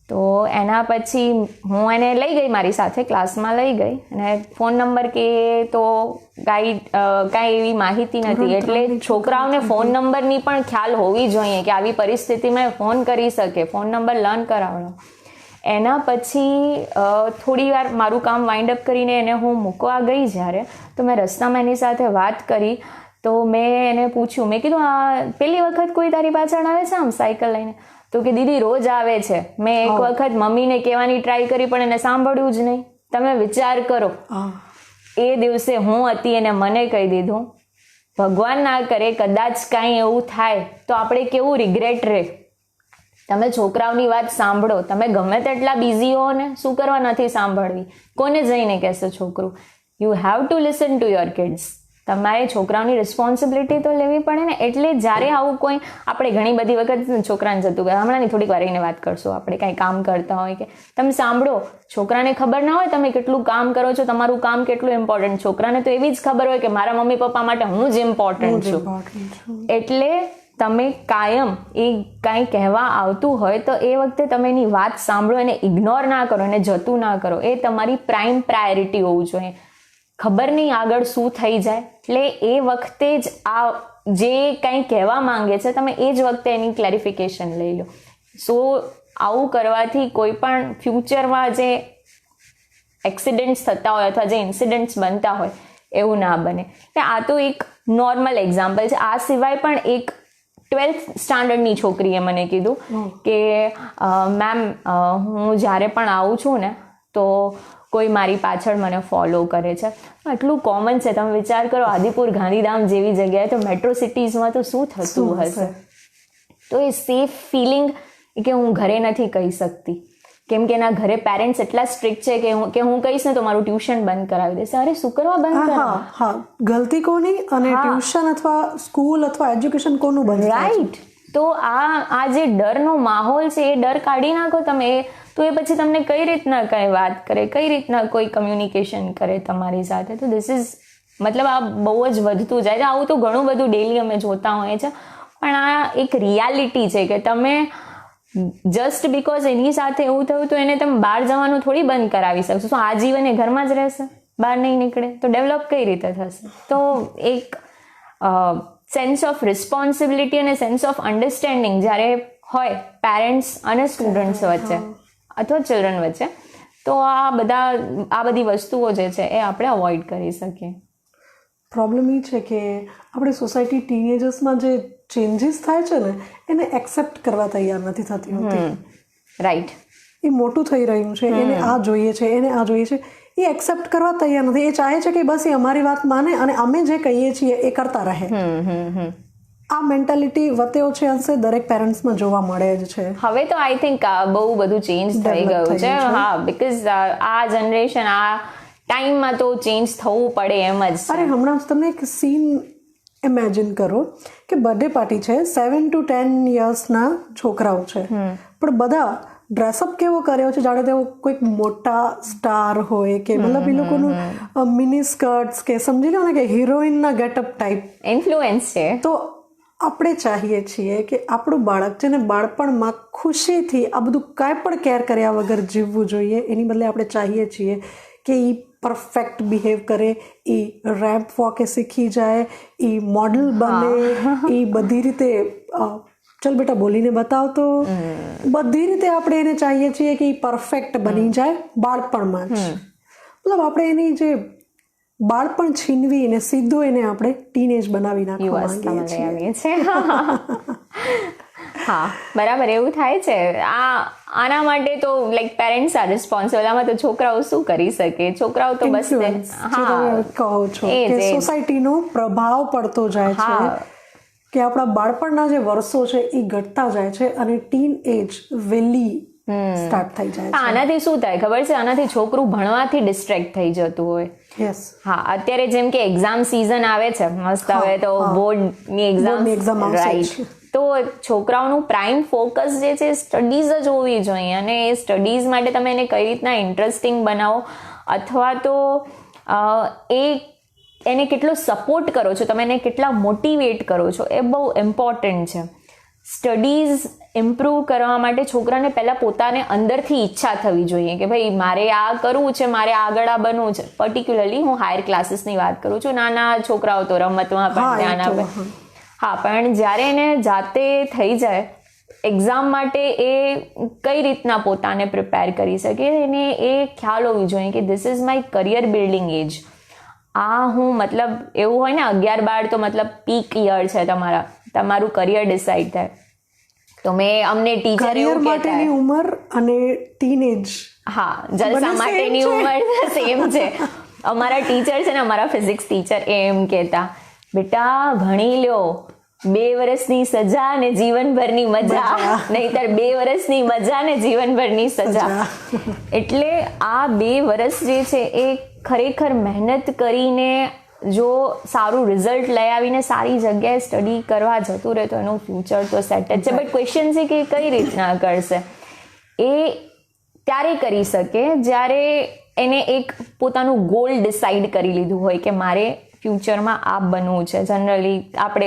તો એના પછી હું એને લઈ ગઈ, મારી સાથે ક્લાસમાં લઈ ગઈ અને ફોન નંબર કે તો કાંઈ એવી માહિતી નથી. એટલે છોકરાઓને ફોન નંબરની પણ ખ્યાલ હોવી જોઈએ કે આવી પરિસ્થિતિમાં ફોન કરી શકે, ફોન નંબર લર્ન કરાવવાનો. એના પછી થોડી વાર મારું કામ વાઇન્ડ અપ કરીને એને હું મૂકવા ગઈ જ્યારે, તો મેં રસ્તામાં એની સાથે વાત કરી. તો મેં એને પૂછ્યું, મેં કીધું આ પહેલી વખત કોઈ તારી પાછળ આવે છે આમ સાયકલ લઈને? તો કે દીદી રોજ આવે છે. મેં એક વખત મમ્મીને કહેવાની ટ્રાય કરી પણ એને સાંભળ્યું જ નહીં. તમે વિચાર કરો, એ દિવસે હું હતી અને મને કહી દીધું. ભગવાન ના કરે કદાચ કાંઈ એવું થાય તો આપણે કેવું રિગ્રેટ રહે. તમે છોકરાઓની વાત સાંભળો, તમે ગમે તેટલા બિઝી હો ને, શું કરવા નથી સાંભળવી? કોને જઈને કહેશે છોકરું? You have to listen to your kids. તમારે છોકરાઓની રિસ્પોન્સિબિલિટી તો લેવી પડે ને. એટલે જ્યારે આવું કોઈ, આપણે ઘણી બધી વખત છોકરાને જતું કહે, હમણાંની થોડીક વાર એને વાત કરશું, આપણે કાંઈ કામ કરતા હોય કે તમે સાંભળો, છોકરાને ખબર ના હોય તમે કેટલું કામ કરો છો, તમારું કામ કેટલું ઇમ્પોર્ટન્ટ. છોકરાને તો એવી જ ખબર હોય કે મારા મમ્મી પપ્પા માટે હું જ ઇમ્પોર્ટન્ટ છું. એટલે તમે કાયમ એ કાંઈ કહેવા આવતું હોય તો એ વખતે તમે એની વાત સાંભળો, એને ઇગ્નોર ના કરો, એને જતું ના કરો. એ તમારી પ્રાઇમ પ્રાયોરિટી હોવું જોઈએ. ખબર નહીં આગળ શું થઈ જાય, એટલે એ વખતે જ આ જે કંઈ કહેવા માંગે છે તમે એ જ વખતે એની ક્લેરિફિકેશન લઈ લો. સો આવું કરવાથી કોઈ પણ ફ્યુચરમાં જે એક્સિડન્ટ્સ થતા હોય અથવા જે ઇન્સિડન્ટ્સ બનતા હોય એવું ના બને. આ તો એક નોર્મલ એક્ઝામ્પલ છે. આ સિવાય પણ એક 12th સ્ટાન્ડર્ડની છોકરીએ મને કીધું કે મેમ હું જ્યારે પણ આવું છું ને તો કોઈ મારી પાછળ મને ફોલો કરે છે. આટલું કોમન છે. તમે વિચાર કરો, આદિપુર ગાંધીધામ જેવી જગ્યાએ તો મેટ્રો સિટીઝમાં તો શું થતું હશે? તો એ સેફ ફિલિંગ કે હું ઘરે નથી કહી શકતી, કેમ કે એના ઘરે પેરેન્ટ્સ એટલા સ્ટ્રિક્ટ છે કે હું કહીશ ને તો મારું ટ્યુશન બંધ કરાવી દેશે. અરે શું કરવા બંધ કરાવે? હા, ગલતી કોની અને ટ્યુશન અથવા સ્કૂલ અથવા એજ્યુકેશન કોનું બંધ? રાઈટ. તો આ જે ડરનો માહોલ છે એ ડર કાઢી નાખો તમે. તો એ પછી તમને કઈ રીતના કઈ વાત કરે, કઈ રીતના કોઈ કમ્યુનિકેશન કરે તમારી સાથે. તો ધીસ ઇઝ મતલબ આ બહુ જ વધતું જાય છે. આવું તો ઘણું બધું ડેલી અમે જોતા હોઈએ છીએ, પણ આ એક રિયાલિટી છે કે તમે જસ્ટ બિકોઝ એની સાથે એવું થયું તો એને તમે બહાર જવાનું થોડી બંધ કરાવી શકશો. શું આજીવન એ ઘરમાં જ રહેશે, બહાર નહીં નીકળે? તો ડેવલપ કઈ રીતે થશે? તો એક સેન્સ ઓફ રિસ્પોન્સિબિલિટી અને સેન્સ ઓફ અન્ડરસ્ટેન્ડિંગ જ્યારે હોય પેરેન્ટ્સ અને સ્ટુડન્ટ્સ વચ્ચે અથવા ચિલ્ડ્રન વચ્ચે, તો આ બધી વસ્તુઓ જે છે એ આપણે અવોઇડ કરી શકીએ. પ્રોબ્લેમ એ છે કે આપણી સોસાયટી ટીનેજર્સમાં જે ચેન્જીસ થાય છે ને એને એક્સેપ્ટ કરવા તૈયાર નથી થતી હોતી. રાઈટ. એ મોટું થઈ રહ્યું છે, એને આ જોઈએ છે, એને આ જોઈએ છે, એ એક્સેપ્ટ કરવા તૈયાર નથી. એ ચાહે છે કે બસ એ અમારી વાત માને અને અમે જે કહીએ છીએ એ કરતા રહે. આ મેન્ટાલિટી વતે ઓછે અંશે દરેક પેરેન્ટ્સમાં જોવા મળે જ છે. હવે તો આઈ થિંક બહુ બધું ચેન્જ થઈ ગયું છે. હા, બીકોઝ આ જનરેશન આ ટાઈમમાં તો ચેન્જ થવું પડે એમ જ. અરે હમણાં જ તમને એક સીન ઇમેજિન કરો કે બર્થડે પાર્ટી છે, 7 to 10 યર્સના છોકરાઓ છે, પણ બધા ડ્રેસઅપ કેવો કર્યો છે જાણે તેઓ કોઈક મોટા સ્ટાર હોય કે મતલબ એ લોકોનું મિની સ્કર્ટ્સ કે સમજી લો ને કે હિરોઈનના ગેટઅપ ટાઈપ ઇન્ફ્લુઅન્સ છે. તો આપણે ચાહીએ છીએ કે આપણું બાળક છે ને બાળપણમાં ખુશીથી આ બધું કાંઈ પણ કેર કર્યા વગર જીવવું જોઈએ. એની બદલે આપણે ચાહીએ છીએ કે એ પરફેક્ટ બિહેવ કરે, એ રેમ્પ વોકે શીખી જાય, એ મોડલ બને, એ બધી રીતે ચલ બેટા બોલીને બતાવતો, બધી રીતે આપણે એને ચાહીએ છીએ કે એ પરફેક્ટ બની જાય બાળપણમાં જ. મતલબ આપણે એની જે બાળપણ છીનવી અને સીધું એને આપણે ટીનેજ બનાવી નાખવા માંગીએ છીએ. હા, બરાબર એવું થાય છે. આના માટે તો લાઈક પેરેન્ટ્સ આર રિસ્પોન્સિબલ. આમાં તો છોકરાઓ શું કરી શકે? છોકરાઓ તો બસ કહો છો કે સોસાયટીનો પ્રભાવ પડતો જાય છે કે આપણા બાળપણના જે વર્ષો છે એ ઘટતા જાય છે અને ટીન એજ વહેલી સ્ટાર્ટ થઈ જાય છે. આનાથી શું થાય ખબર છે? આનાથી છોકરું ભણવાથી ડિસ્ટ્રેક્ટ થઈ જતું હોય. યસ. હા, અત્યારે જેમ કે એક્ઝામ સિઝન આવે છે, મસ્ત આવે તો બોર્ડની એક્ઝામ, રાઈટ. તો છોકરાઓનું પ્રાઇમ ફોકસ જે છે સ્ટડીઝ જ હોવી જોઈએ, અને એ સ્ટડીઝ માટે તમે એને કઈ રીતના ઇન્ટરેસ્ટિંગ બનાવો, અથવા તો એને કેટલો સપોર્ટ કરો છો તમે, એને કેટલા મોટિવેટ કરો છો, એ બહુ ઇમ્પોર્ટન્ટ છે. સ્ટડીઝ ઇમ્પ્રૂવ કરવા માટે છોકરાને પહેલાં પોતાને અંદરથી ઈચ્છા થવી જોઈએ કે ભાઈ મારે આ કરવું છે, મારે આગળ આ બનવું છે. પર્ટિક્યુલરલી હું હાયર ક્લાસીસની વાત કરું છું. નાના છોકરાઓ તો રમતમાં પણ ધ્યાન આપે. હા, પણ જ્યારે એને જાતે થઈ જાય એક્ઝામ માટે, એ કઈ રીતના પોતાને પ્રિપેર કરી શકે, એને એ ખ્યાલ હોવી જોઈએ કે this is my career building age. આ હું મતલબ એવું હોય ને 11-12 તો મતલબ પીક યર છે તમારું કરિયર ડિસાઇડ થાય. તો અમને ટીચર એવું કહેતા માટેની ઉંમર અને ટીનેજ, હા, જલસા માટેની ઉંમર સેમ છે. અમારા ટીચર છે ને, અમારા ફિઝિક્સ ટીચર, એમ કહેતા બેટા ભણી લ્યો, 2 વર્ષની સજા ને જીવનભરની મજા, નહીતર 2 વર્ષની મજા ને જીવનભરની સજા. એટલે આ 2 વર્ષ જે છે એ ખરેખર મહેનત કરીને જો સારું રિઝલ્ટ લઈ આવીને સારી જગ્યાએ સ્ટડી કરવા જતું રહે તો એનું ફ્યુચર તો સેટ જ છે. બટ ક્વેશ્ચન છે કે કઈ રીતના કરશે. એ ત્યારે કરી શકે જ્યારે એને એક પોતાનું ગોલ ડિસાઇડ કરી લીધું હોય કે મારે ફ્યુચરમાં આ બનવું છે. જનરલી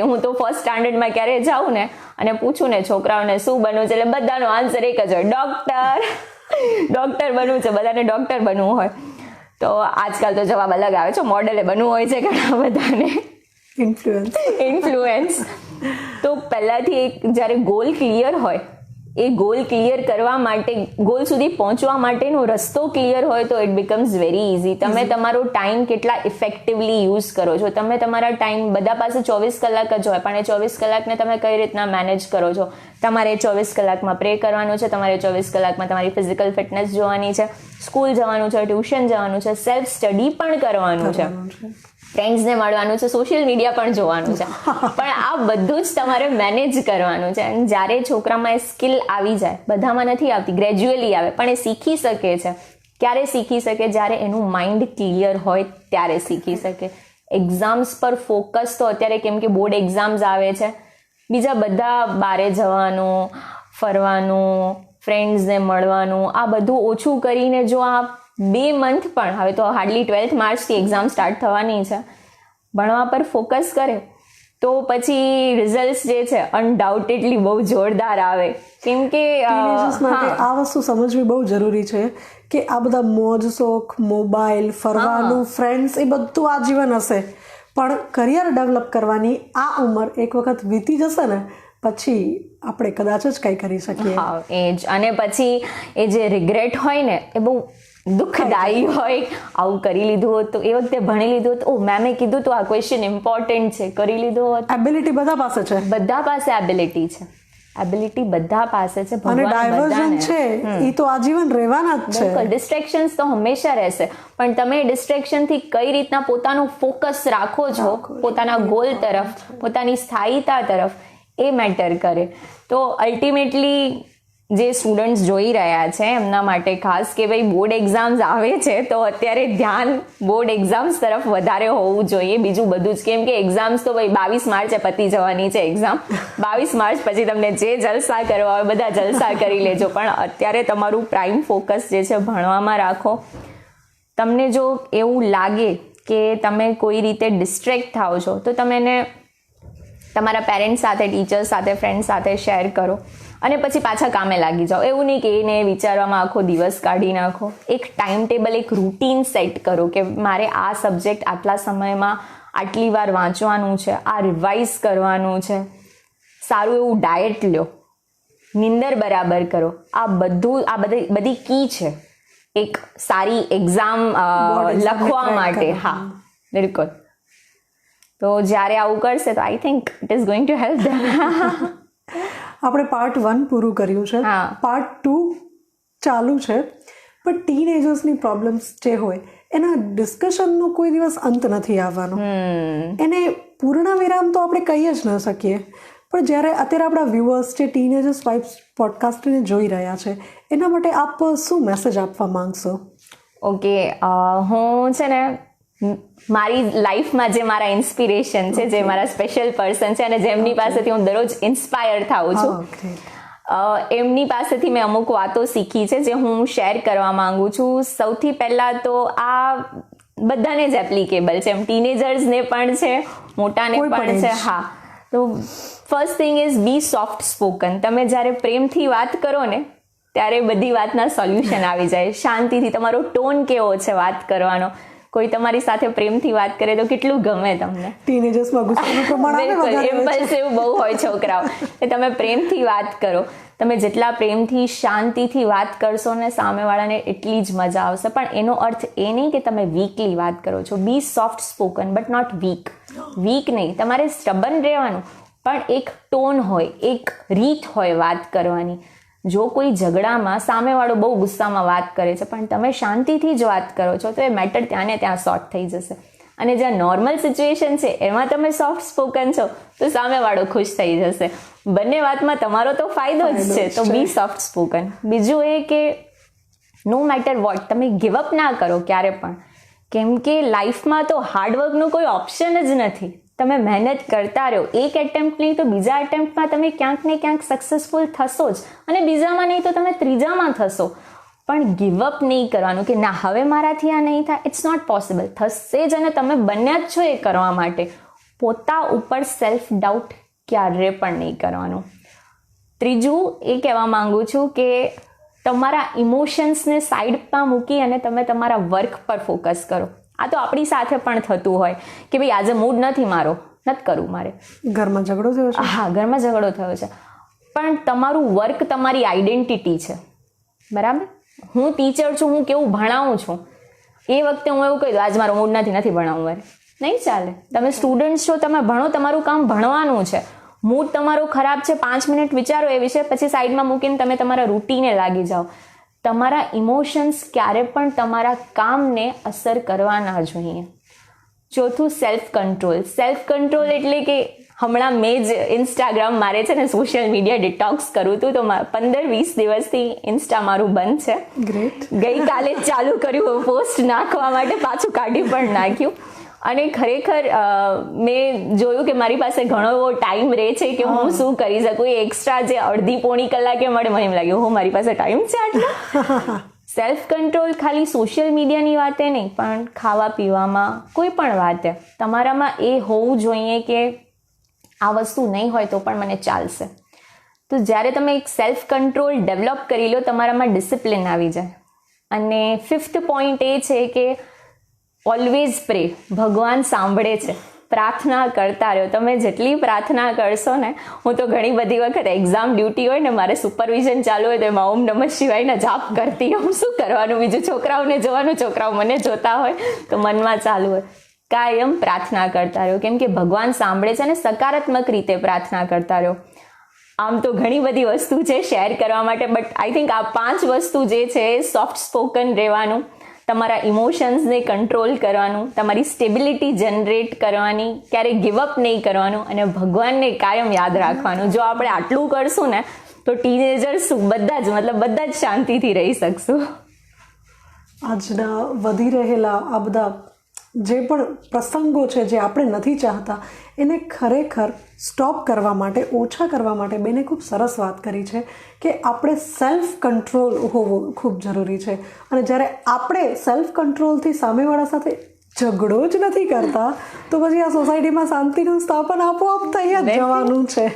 હું તો ફર્સ્ટ સ્ટાન્ડર્ડમાં ક્યારે જાઉં ને અને પૂછું ને છોકરાઓને શું બનવું છે, એટલે બધાનો આન્સર એક જ હોય, ડોક્ટર બનવું છે. બધાને ડોક્ટર બનવું હોય. તો આજકાલ તો જવાબ અલગ આવે છે, મોડલે બનવું હોય છે ઘણા બધાને, ઇન્ફ્લુએન્સ. તો પહેલાંથી જ્યારે ગોલ ક્લિયર હોય, એ ગોલ ક્લિયર કરવા માટે, ગોલ સુધી પહોંચવા માટેનો રસ્તો ક્લિયર હોય તો ઇટ બીકમ્સ વેરી ઇઝી. તમે તમારો ટાઈમ કેટલા ઇફેક્ટિવલી યુઝ કરો છો, તમે તમારા ટાઈમ, બધા પાસે 24 કલાક જ હોય, પણ એ 24 કલાકને તમે કઈ રીતના મેનેજ કરો છો. તમારે 24 કલાકમાં પ્રે કરવાનું છે, તમારે 24 કલાકમાં તમારી ફિઝિકલ ફિટનેસ જોવાની છે, સ્કૂલ જવાનું છે, ટ્યુશન જવાનું છે, સેલ્ફ સ્ટડી પણ કરવાનું છે, ફ્રેન્ડ્સને મળવાનું છે, સોશિયલ મીડિયા પણ જોવાનું છે. પણ આ બધું જ તમારે મેનેજ કરવાનું છે. અને જ્યારે છોકરામાં એ સ્કિલ આવી જાય, બધામાં નથી આવતી, ગ્રેજ્યુઅલી આવે, પણ એ શીખી શકે છે. ક્યારે શીખી શકે? જ્યારે એનું માઇન્ડ ક્લિયર હોય ત્યારે શીખી શકે. એક્ઝામ્સ પર ફોકસ તો અત્યારે, કેમ કે બોર્ડ એક્ઝામ્સ આવે છે, બીજા બધા બારે જવાનું, ફરવાનું, ફ્રેન્ડ્સને મળવાનું, આ બધું ઓછું કરીને જો આ 2 મંથ પણ, હવે તો હાર્ડલી 12th માર્ચથી એક્ઝામ સ્ટાર્ટ થવાની છે, ભણવા પર ફોકસ કરે તો પછી રિઝલ્ટ જે છે અનડાઉટેડલી બહુ જોરદાર આવે. કેમ કે આ વસ્તુ સમજવી બહુ જરૂરી છે કે આ બધા મોજ શોખ, મોબાઈલ, ફરવાનું, ફ્રેન્ડ્સ, એ બધું આજીવન હશે, પણ કરિયર ડેવલપ કરવાની આ ઉંમર એક વખત વીતી જશે ને પછી આપણે કદાચ જ કંઈ કરી શકીએ. હા, એ જ. અને પછી એ જે રિગ્રેટ હોય ને એ બહુ દુઃખદાયી હોય. આવું કરી લીધું હોત તો, એ વખતે ભણી લીધું હોત, ઓ મેમે કીધું તો આ ક્વેશ્ચન ઇમ્પોર્ટન્ટ છે, કરી લીધું હોત. એબિલિટી બધા પાસે છે, બધા પાસે એબિલિટી છે, એબિલિટી બધા પાસે છે. અને ડાયવર્ઝન છે એ તો આજીવન રહેવાના જ છે. ડિસ્ટ્રેક્શન્સ તો હંમેશા રહેશે, પણ તમે ડિસ્ટ્રેક્શનથી કઈ રીતના પોતાનું ફોકસ રાખો છો પોતાના ગોલ તરફ, પોતાની સ્થાયીતા તરફ, એ મેટર કરે. તો અલ્ટિમેટલી જે સ્ટુડન્ટ્સ જોઈ રહ્યા છે એમના માટે ખાસ કે ભાઈ બોર્ડ એક્ઝામ્સ આવે છે તો અત્યારે ધ્યાન બોર્ડ એક્ઝામ્સ તરફ વધારે હોવું જોઈએ. બીજું બધું જ, કેમ કે એક્ઝામ્સ તો ભાઈ 22 માર્ચે પતી જવાની છે એક્ઝામ. 22 માર્ચ પછી તમને જે જલસા કરવા હોય બધા જલસા કરી લેજો, પણ અત્યારે તમારું પ્રાઇમ ફોકસ જે છે ભણવામાં રાખો. તમને જો એવું લાગે કે તમે કોઈ રીતે ડિસ્ટ્રેક્ટ થાઓ છો તો તમે એને તમારા પેરેન્ટ્સ સાથે, ટીચર્સ સાથે, ફ્રેન્ડ્સ સાથે શેર કરો અને પછી પાછા કામે લાગી જાઓ. એવું નહીં કે એને વિચારવામાં આખો દિવસ કાઢી નાખો. એક ટાઈમ ટેબલ, એક રૂટીન સેટ કરો કે મારે આ સબ્જેક્ટ આટલા સમયમાં આટલી વાર વાંચવાનું છે, આ રિવાઇઝ કરવાનું છે. સારું એવું ડાયટ લો, નીંદર બરાબર કરો. આ બધી કી છે એક સારી એક્ઝામ લખવા માટે. હા, બિલકુલ. તો જ્યારે આવું કરશે તો I think it is going to help ધેમ. આપણે પાર્ટ 1 પૂરું કર્યું છે, પાર્ટ 2 ચાલુ છે. પણ ટીનેજર્સની પ્રોબ્લેમ્સ જે હોય એના ડિસ્કશનનો કોઈ દિવસ અંત નથી આવવાનો. એને પૂર્ણ વિરામ તો આપણે કહી જ ન શકીએ, પણ જ્યારે અત્યારે આપણા વ્યુઅર્સ જે ટીનેજર્સ વાઇબ્સ પોડકાસ્ટને જોઈ રહ્યા છે એના માટે આપ શું મેસેજ આપવા માંગશો? ઓકે, હું છે ને મારી લાઈફમાં જે મારા ઇન્સ્પિરેશન છે, જે મારા સ્પેશિયલ પર્સન છે અને જેમની પાસેથી હું દરરોજ ઇન્સ્પાયર થાઉં છું, એમની પાસેથી મેં અમુક વાતો શીખી છે જે હું શેર કરવા માંગુ છું. સૌથી પહેલાં તો આ બધાને જ એપ્લિકેબલ છે, એમ ટીનેજર્સને પણ છે, મોટાને પણ છે. હા, તો first thing is be soft spoken. તમે જ્યારે પ્રેમથી વાત કરો ને ત્યારે બધી વાતના સોલ્યુશન આવી જાય. શાંતિથી, તમારો ટોન કેવો છે વાત કરવાનો, કોઈ તમારી સાથે પ્રેમથી વાત કરે તો કેટલું ગમે તમને. ટીનેજર્સમાં ગુસ્સાનું પ્રમાણ ઇમ્પલ્સિવ બહુ હોય છોકરાઓ. તમે પ્રેમથી વાત કરો, તમે જેટલા પ્રેમથી શાંતિથી વાત કરશો ને સામેવાળાને એટલી જ મજા આવશે. પણ એનો અર્થ એ નહીં કે તમે વીકલી વાત કરો છો. Be soft spoken but not weak. Weak નહીં, તમારે સ્ટબન રહેવાનું, પણ એક ટોન હોય, એક રીત હોય વાત કરવાની. જો કોઈ ઝઘડામાં સામેવાળો બહુ ગુસ્સામાં વાત કરે છે પણ તમે શાંતિથી જ વાત કરો છો તો એ મેટર ત્યાં ને ત્યાં સોર્ટ થઈ જશે. અને જ્યાં નોર્મલ સિચ્યુએશન છે એમાં તમે સોફ્ટ સ્પોકન છો તો સામેવાળો ખુશ થઈ જશે. બંને વાતમાં તમારો તો ફાયદો જ છે. તો બી સોફ્ટ સ્પોકન. બીજું એ કે નો મેટર વોટ, તમે ગિવઅપ ના કરો ક્યારે પણ, કેમ કે લાઈફમાં તો હાર્ડવર્કનો કોઈ ઓપ્શન જ નથી. તમે મહેનત કરતા રહો, એક એટેમ્પ્ટ નહીં તો બીજા એટેમ્પ્ટમાં તમે ક્યાંક ને ક્યાંક સક્સેસફુલ થશો જ, અને બીજામાં નહીં તો તમે ત્રીજામાં થશો. પણ ગિવઅપ નહીં કરવાનું કે ના હવે મારાથી આ નહીં થાય. It's not possible. થશે જ, અને તમે બન્યા જ છો એ કરવા માટે. પોતા ઉપર સેલ્ફ ડાઉટ ક્યારે પણ નહીં કરવાનું. ત્રીજું એ કહેવા માંગુ છું કે તમારા ઇમોશન્સને સાઈડમાં મૂકી અને તમે તમારા વર્ક પર ફોકસ કરો. આ તો આપણી સાથે પણ થતું હોય કે ભાઈ આજે મૂડ નથી મારો, નથી કરવું મારે, ઘરમાં ઝઘડો થયો છે. હા, ઘરમાં ઝઘડો થયો છે, પણ તમારું વર્ક તમારી આઈડેન્ટિટી છે, બરાબર? હું ટીચર છું, હું કેવું ભણાવું છું, એ વખતે હું એવું કહી દઉં આજ મારો મૂડ નથી ભણાવવું મારે, નહીં ચાલે. તમે સ્ટુડન્ટ છો, તમે ભણો, તમારું કામ ભણવાનું છે. મૂડ તમારો ખરાબ છે, 5 મિનિટ વિચારો એ વિશે, પછી સાઈડમાં મૂકીને તમે તમારા રૂટીને લાગી જાઓ. તમારા ઇમોશન્સ ક્યારે પણ તમારા કામને અસર કરવા ના જોઈએ. ચોથું, સેલ્ફ કંટ્રોલ. સેલ્ફ કંટ્રોલ એટલે કે હમણાં મેં જ ઇન્સ્ટાગ્રામ મારે છે ને સોશિયલ મીડિયા ડિટોક્સ કરું હતું, તો 15-20 દિવસથી ઇન્સ્ટા મારું બંધ છે. ગ્રેટ. ગઈકાલે જ ચાલુ કર્યું પોસ્ટ નાખવા માટે, પાછું કાઢી પણ નાખ્યું. અને ખરેખર મેં જોયું કે મારી પાસે ઘણો એવો ટાઈમ રહે છે કે હું શું કરી શકું. એ એક્સ્ટ્રા જે અડધી પોણી કલાકે મળે, મને એમ લાગ્યું હો મારી પાસે ટાઈમ છે આટલો. સેલ્ફ કંટ્રોલ ખાલી સોશિયલ મીડિયાની વાતે નહીં, પણ ખાવા પીવામાં, કોઈ પણ વાતે તમારામાં એ હોવું જોઈએ કે આ વસ્તુ નહીં હોય તો પણ મને ચાલશે. તો જ્યારે તમે એક સેલ્ફ કંટ્રોલ ડેવલપ કરી લો, તમારામાં ડિસિપ્લિન આવી જાય. અને 5th પોઈન્ટ એ છે કે ઓલવેઝ પ્રે. ભગવાન સાંભળે છે. પ્રાર્થના કરતા રહ્યો. તમે જેટલી પ્રાર્થના કરશો ને, હું તો ઘણી બધી વખત એક્ઝામ ડ્યુટી હોય ને મારે સુપરવિઝન ચાલુ હોય તો એમાં ઓમ નમઃ શિવાયના જાપ કરતી હોઉં. શું કરવાનું બીજું, છોકરાઓને જોવાનું, છોકરાઓ મને જોતા હોય તો મનમાં ચાલુ હોય. કાયમ પ્રાર્થના કરતા રહ્યો, કેમ કે ભગવાન સાંભળે છે, અને સકારાત્મક રીતે પ્રાર્થના કરતા રહ્યો. આમ તો ઘણી બધી વસ્તુ છે શેર કરવા માટે, બટ આઈ થિંક આ 5 વસ્તુ જે છે, સોફ્ટ સ્પોકન રહેવાનું, તમારા ઇમોશન્સને કંટ્રોલ કરવાનું, તમારી સ્ટેબિલિટી જનરેટ કરવાની, ક્યારેય ગિવઅપ નહીં કરવાનું, અને ભગવાનને કાયમ યાદ રાખવાનું. જો આપણે આટલું કરશું ને તો ટીનેજર્સ બધા જ શાંતિથી રહી શકશું. આજના વધી રહેલા આ બધા જે પણ પ્રસંગો છે જે આપણે નથી ચાહતા, એને ખરેખર સ્ટોપ કરવા માટે, ઓછા કરવા માટે બેને ખૂબ સરસ વાત કરી છે કે આપણે સેલ્ફ કંટ્રોલ હોવો ખૂબ જરૂરી છે. અને જ્યારે આપણે સેલ્ફ કંટ્રોલથી સામેવાળા સાથે ઝઘડો જ નથી કરતા તો પછી આ સોસાયટીમાં શાંતિનું સ્થાપન આપોઆપ થઈ જ જવાનું છે.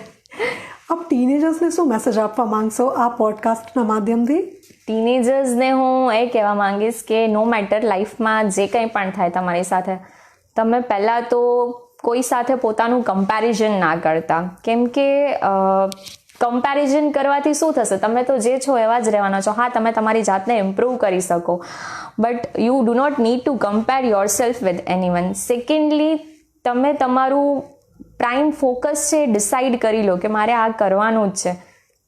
આપ ટીનેજર્સને શું મેસેજ આપવા માંગશો આ પોડકાસ્ટના માધ્યમથી? ટીનેજર્સને હું એ કહેવા માંગીશ કે નો મેટર લાઈફમાં જે કંઈ પણ થાય તમારી સાથે, તમે પહેલાં તો કોઈ સાથે પોતાનું કમ્પેરિઝન ના કરતા. કેમ કે કમ્પેરિઝન કરવાથી શું થશે? તમે તો જે છો એવા જ રહેવાના છો. હા, તમે તમારી જાતને ઇમ્પ્રૂવ કરી શકો, but you do not need to compare yourself with anyone. Secondly, તમે તમારું પ્રાઇમ ફોકસ છે ડિસાઈડ કરી લો કે મારે આ કરવાનું જ છે.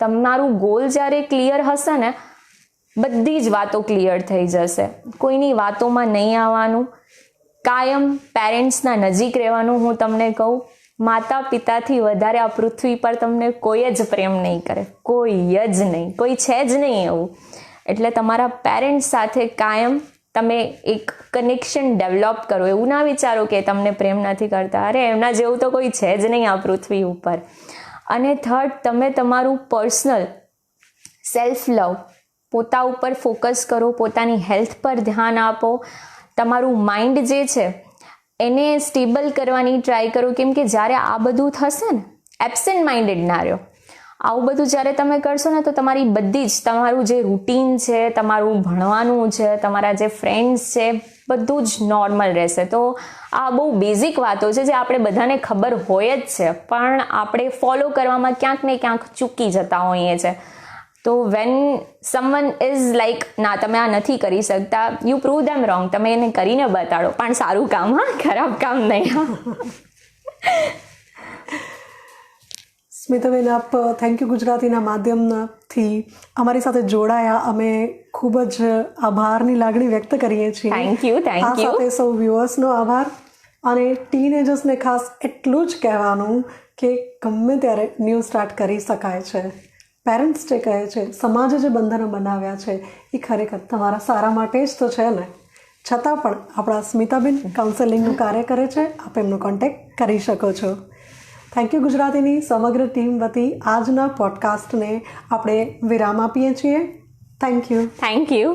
તમારું ગોલ જ્યારે ક્લિયર હશે ને, બધી જ વાતો ક્લિયર થઈ જશે. કોઈની વાતોમાં નહીં આવવાનું, કાયમ પેરેન્ટ્સના નજીક રહેવાનું. હું તમને કહું, માતા પિતાથી વધારે આ પૃથ્વી પર તમને કોઈ જ પ્રેમ નહીં કરે, કોઈ જ નહીં, કોઈ છે જ નહીં એવું. એટલે તમારા પેરેન્ટ્સ સાથે કાયમ તમે એક કનેક્શન ડેવલપ કરો. એવું ના વિચારો કે તમને પ્રેમ નથી કરતા, અરે એમના જેવું તો કોઈ છે જ નહીં આ પૃથ્વી ઉપર. અને થર્ડ, તમે તમારું પર્સનલ સેલ્ફ લવ, પોતા ઉપર ફોકસ કરો, પોતાની હેલ્થ પર ધ્યાન આપો, તમારું માઇન્ડ જે છે એને સ્ટેબલ કરવાની ટ્રાય કરો. કેમ કે જ્યારે આ બધું થશે ને, એબસેન્ટ માઇન્ડેડ ના રહ્યો. આવું બધું જ્યારે તમે કરશો ને તો તમારી બધી જ, તમારું જે રૂટીન છે, તમારું ભણવાનું છે, તમારા જે ફ્રેન્ડ્સ છે, બધું જ નોર્મલ રહેશે. તો આ બહુ બેઝિક વાતો છે જે આપણે બધાને ખબર હોય જ છે, પણ આપણે ફોલો કરવામાં ક્યાંક ને ક્યાંક ચૂકી જતા હોઈએ છીએ. તો વેન સમવન ઇઝ લાઈક, ના તમે આ નથી કરી શકતા, યુ પ્રૂવ ધેમ રોંગ. તમે એને કરીને બતાડો, પણ સારું કામ, હા, ખરાબ કામ નહીં. સ્મિતાબેન, આપ થેન્ક યુ ગુજરાતીના માધ્યમથી અમારી સાથે જોડાયા. અમે ખૂબ જ આભારની લાગણી વ્યક્ત કરીએ છીએ. Thank you. આ સાથે સૌ વ્યુઅર્સનો આભાર. અને ટીનેજર્સને ખાસ એટલું જ કહેવાનું કે ગમે ત્યારે ન્યૂ સ્ટાર્ટ કરી શકાય છે. પેરેન્ટ્સ જે કહે છે, સમાજે જે બંધનો બનાવ્યા છે, એ ખરેખર તમારા સારા માટે જ તો છે ને. છતાં પણ આપણા સ્મિતાબેન કાઉન્સેલિંગનું કાર્ય કરે છે. આપ એમનો કોન્ટેક્ટ કરી શકો છો. થેન્ક યુ ગુજરાતીની સમગ્ર ટીમ વતી આજના પોડકાસ્ટને આપણે વિરામ આપીએ છીએ. Thank you. Thank you.